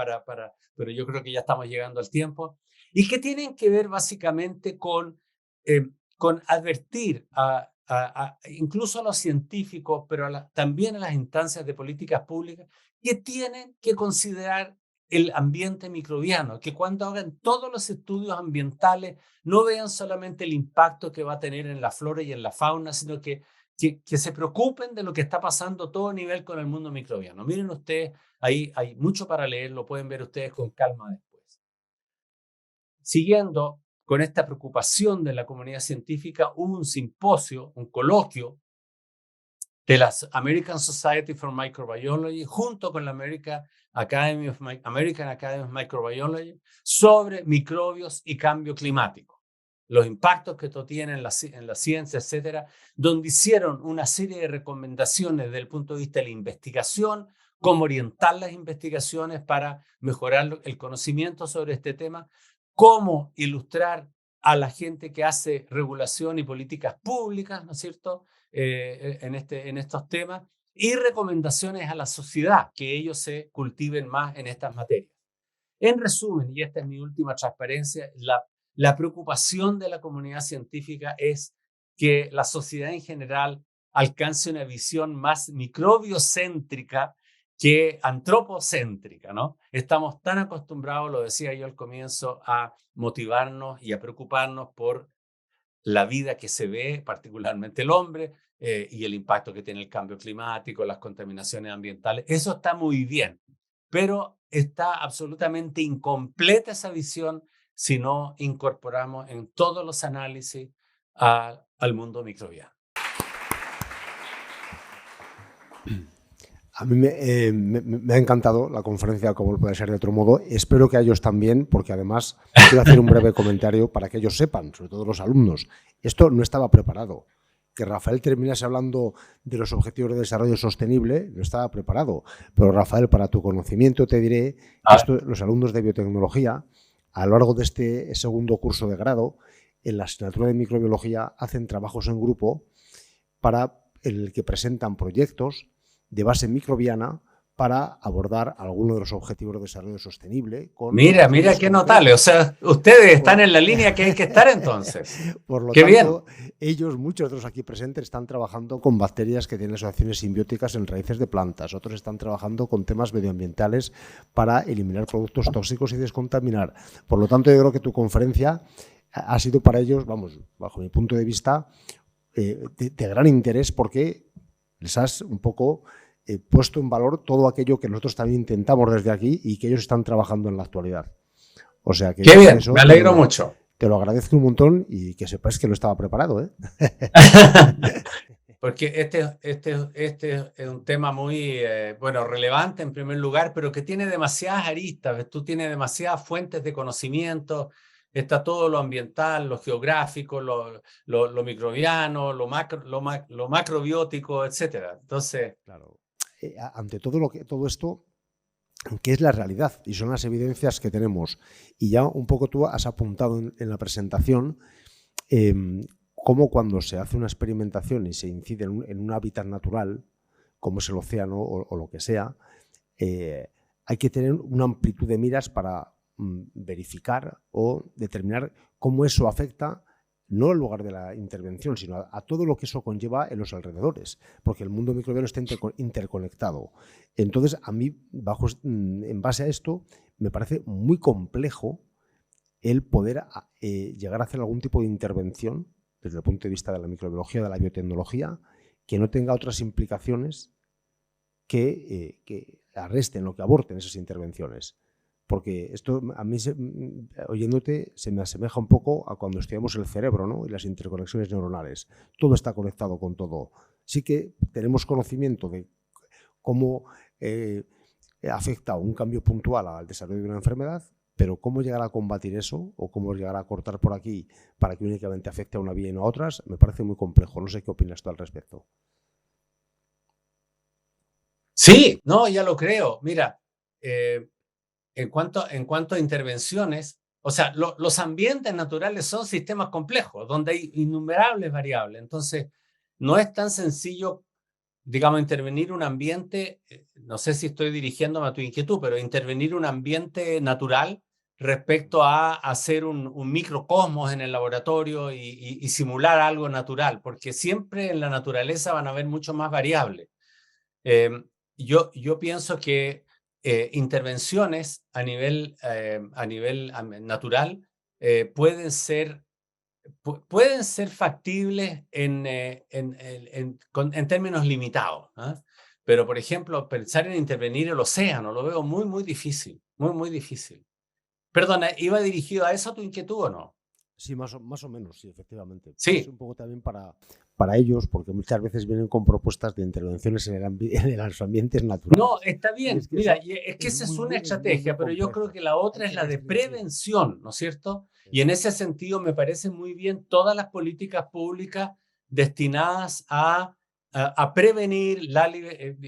pero yo creo que ya estamos llegando al tiempo, y que tienen que ver básicamente con advertir incluso a los científicos, pero también a las instancias de políticas públicas, que tienen que considerar el ambiente microbiano, que cuando hagan todos los estudios ambientales no vean solamente el impacto que va a tener en la flora y en la fauna, sino que se preocupen de lo que está pasando a todo nivel con el mundo microbiano. Miren ustedes, ahí hay mucho para leer, lo pueden ver ustedes con calma después. Siguiendo con esta preocupación de la comunidad científica, hubo un simposio, un coloquio de la American Society for Microbiology junto con la American Academy of Microbiology sobre microbios y cambio climático, los impactos que esto tiene en la ciencia, etcétera, donde hicieron una serie de recomendaciones desde el punto de vista de la investigación, cómo orientar las investigaciones para mejorar el conocimiento sobre este tema, cómo ilustrar a la gente que hace regulación y políticas públicas, ¿no es cierto?, en estos temas, y recomendaciones a la sociedad, que ellos se cultiven más en estas materias. En resumen, y esta es mi última transparencia, la preocupación de la comunidad científica es que la sociedad en general alcance una visión más microbiocéntrica que antropocéntrica, ¿no? Estamos tan acostumbrados, lo decía yo al comienzo, a motivarnos y a preocuparnos por la vida que se ve, particularmente el hombre, y el impacto que tiene el cambio climático, las contaminaciones ambientales. Eso está muy bien, pero está absolutamente incompleta esa visión si no incorporamos en todos los análisis al mundo microbiano. A mí me ha encantado la conferencia, como puede ser de otro modo. Espero que a ellos también, porque además quiero hacer un breve comentario para que ellos sepan, sobre todo los alumnos. Esto no estaba preparado. Que Rafael terminase hablando de los objetivos de desarrollo sostenible no estaba preparado. Pero Rafael, para tu conocimiento te diré que los alumnos de biotecnología, a lo largo de este segundo curso de grado, en la asignatura de microbiología hacen trabajos en grupo en el que presentan proyectos de base microbiana para abordar algunos de los objetivos de desarrollo sostenible. Mira qué notable. O sea, ustedes están en la línea que hay que estar entonces. Por lo qué tanto, bien. Ellos, muchos de los aquí presentes, están trabajando con bacterias que tienen asociaciones simbióticas en raíces de plantas. Otros están trabajando con temas medioambientales para eliminar productos tóxicos y descontaminar. Por lo tanto, yo creo que tu conferencia ha sido para ellos, vamos, bajo mi punto de vista, de gran interés, porque les has un poco puesto en valor todo aquello que nosotros también intentamos desde aquí y que ellos están trabajando en la actualidad. O sea que qué bien, me alegro mucho. Te lo agradezco un montón y que sepáis que no estaba preparado, ¿eh? Porque este es un tema muy relevante en primer lugar, pero que tiene demasiadas aristas. Tú tienes demasiadas fuentes de conocimiento. Está todo lo ambiental, lo geográfico, lo microbiano, lo macrobiótico, etcétera. Entonces, claro. Ante todo esto, que es la realidad y son las evidencias que tenemos. Y ya un poco tú has apuntado en la presentación cómo cuando se hace una experimentación y se incide en un hábitat natural, como es el océano o lo que sea, hay que tener una amplitud de miras para verificar o determinar cómo eso afecta no al lugar de la intervención, sino a todo lo que eso conlleva en los alrededores, porque el mundo microbiano está interconectado. Entonces, a mí, en base a esto, me parece muy complejo el poder llegar a hacer algún tipo de intervención desde el punto de vista de la microbiología, de la biotecnología, que no tenga otras implicaciones que arresten o que aborten esas intervenciones. Porque esto a mí, oyéndote, se me asemeja un poco a cuando estudiamos el cerebro, ¿no? Y las interconexiones neuronales. Todo está conectado con todo. Sí que tenemos conocimiento de cómo afecta un cambio puntual al desarrollo de una enfermedad, pero cómo llegar a combatir eso o cómo llegar a cortar por aquí para que únicamente afecte a una vía y no a otras, me parece muy complejo. No sé qué opinas tú al respecto. Sí, no, ya lo creo. Mira, en cuanto a intervenciones, o sea, los ambientes naturales son sistemas complejos, donde hay innumerables variables. Entonces, no es tan sencillo, digamos, intervenir un ambiente, no sé si estoy dirigiéndome a tu inquietud, pero intervenir un ambiente natural respecto a hacer un microcosmos en el laboratorio y simular algo natural, porque siempre en la naturaleza van a haber mucho más variables. Yo pienso que intervenciones a nivel natural pueden ser factibles en términos limitados, ¿ah? Pero, por ejemplo, pensar en intervenir el océano lo veo muy, muy difícil, muy, muy difícil. Perdona, ¿iba dirigido a eso tu inquietud o no? Sí, más o menos, sí, efectivamente. Es Sí. un poco también para ellos, porque muchas veces vienen con propuestas de intervenciones en los ambientes naturales. No, está bien. Es que Mira, eso es que esa es muy, una muy estrategia, pero yo creo complejo. que la Hay otra es que la de restringir. prevención, ¿no es cierto? Y en Eso ese sentido me parecen muy bien todas las políticas públicas destinadas a prevenir,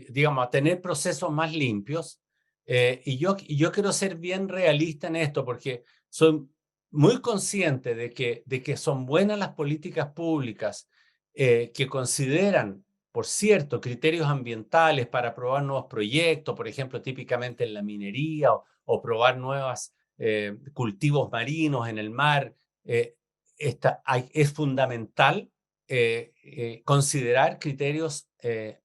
digamos, a tener procesos más limpios. Y yo quiero ser bien realista en esto, porque soy muy consciente de que son buenas las políticas públicas que consideran, por cierto, criterios ambientales para probar nuevos proyectos, por ejemplo, típicamente en la minería o probar nuevos cultivos marinos en el mar. Es fundamental considerar criterios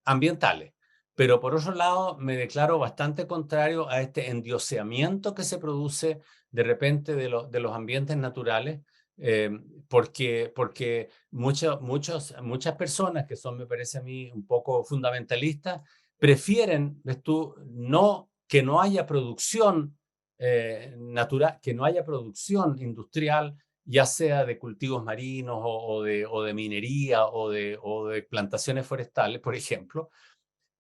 ambientales. Pero por otro lado, me declaro bastante contrario a este endioseamiento que se produce de repente de los ambientes naturales, eh, porque muchas personas que son, me parece a mí, un poco fundamentalistas, prefieren, ves tú, que no haya producción natural, que no haya producción industrial, ya sea de cultivos marinos o de minería o de plantaciones forestales, por ejemplo,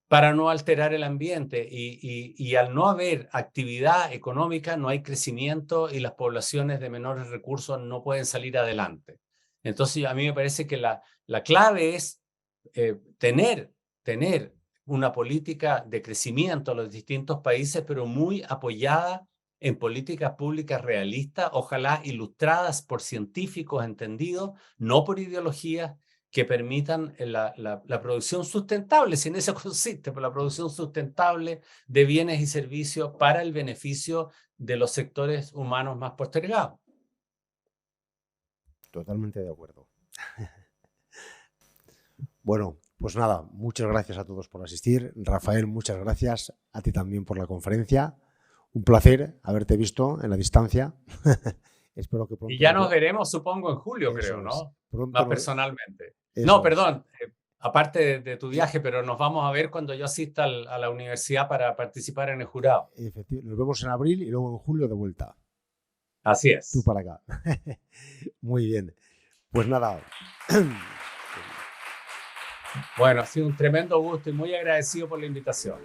para no alterar el ambiente. Y al no haber actividad económica, no hay crecimiento y las poblaciones de menores recursos no pueden salir adelante. Entonces, a mí me parece que la clave es tener una política de crecimiento a los distintos países, pero muy apoyada en políticas públicas realistas, ojalá ilustradas por científicos entendidos, no por ideologías, que permitan la producción sustentable, si en eso consiste, la producción sustentable de bienes y servicios para el beneficio de los sectores humanos más postergados. totalmente de acuerdo. Bueno, pues nada, muchas gracias a todos por asistir. Rafael, muchas gracias a ti también por la conferencia. Un placer haberte visto en la distancia. Espero que Y pronto ya nos veremos, supongo, en julio, creo, Eso es. ¿no? Pronto Más personalmente. No, Eso es. perdón, aparte de tu viaje, pero nos vamos a ver cuando yo asista a la universidad para participar en el jurado. Nos vemos en abril y luego en julio de vuelta. Así Tú es. para acá. Muy bien. Pues nada. Bueno, ha sido un tremendo gusto y muy agradecido por la invitación.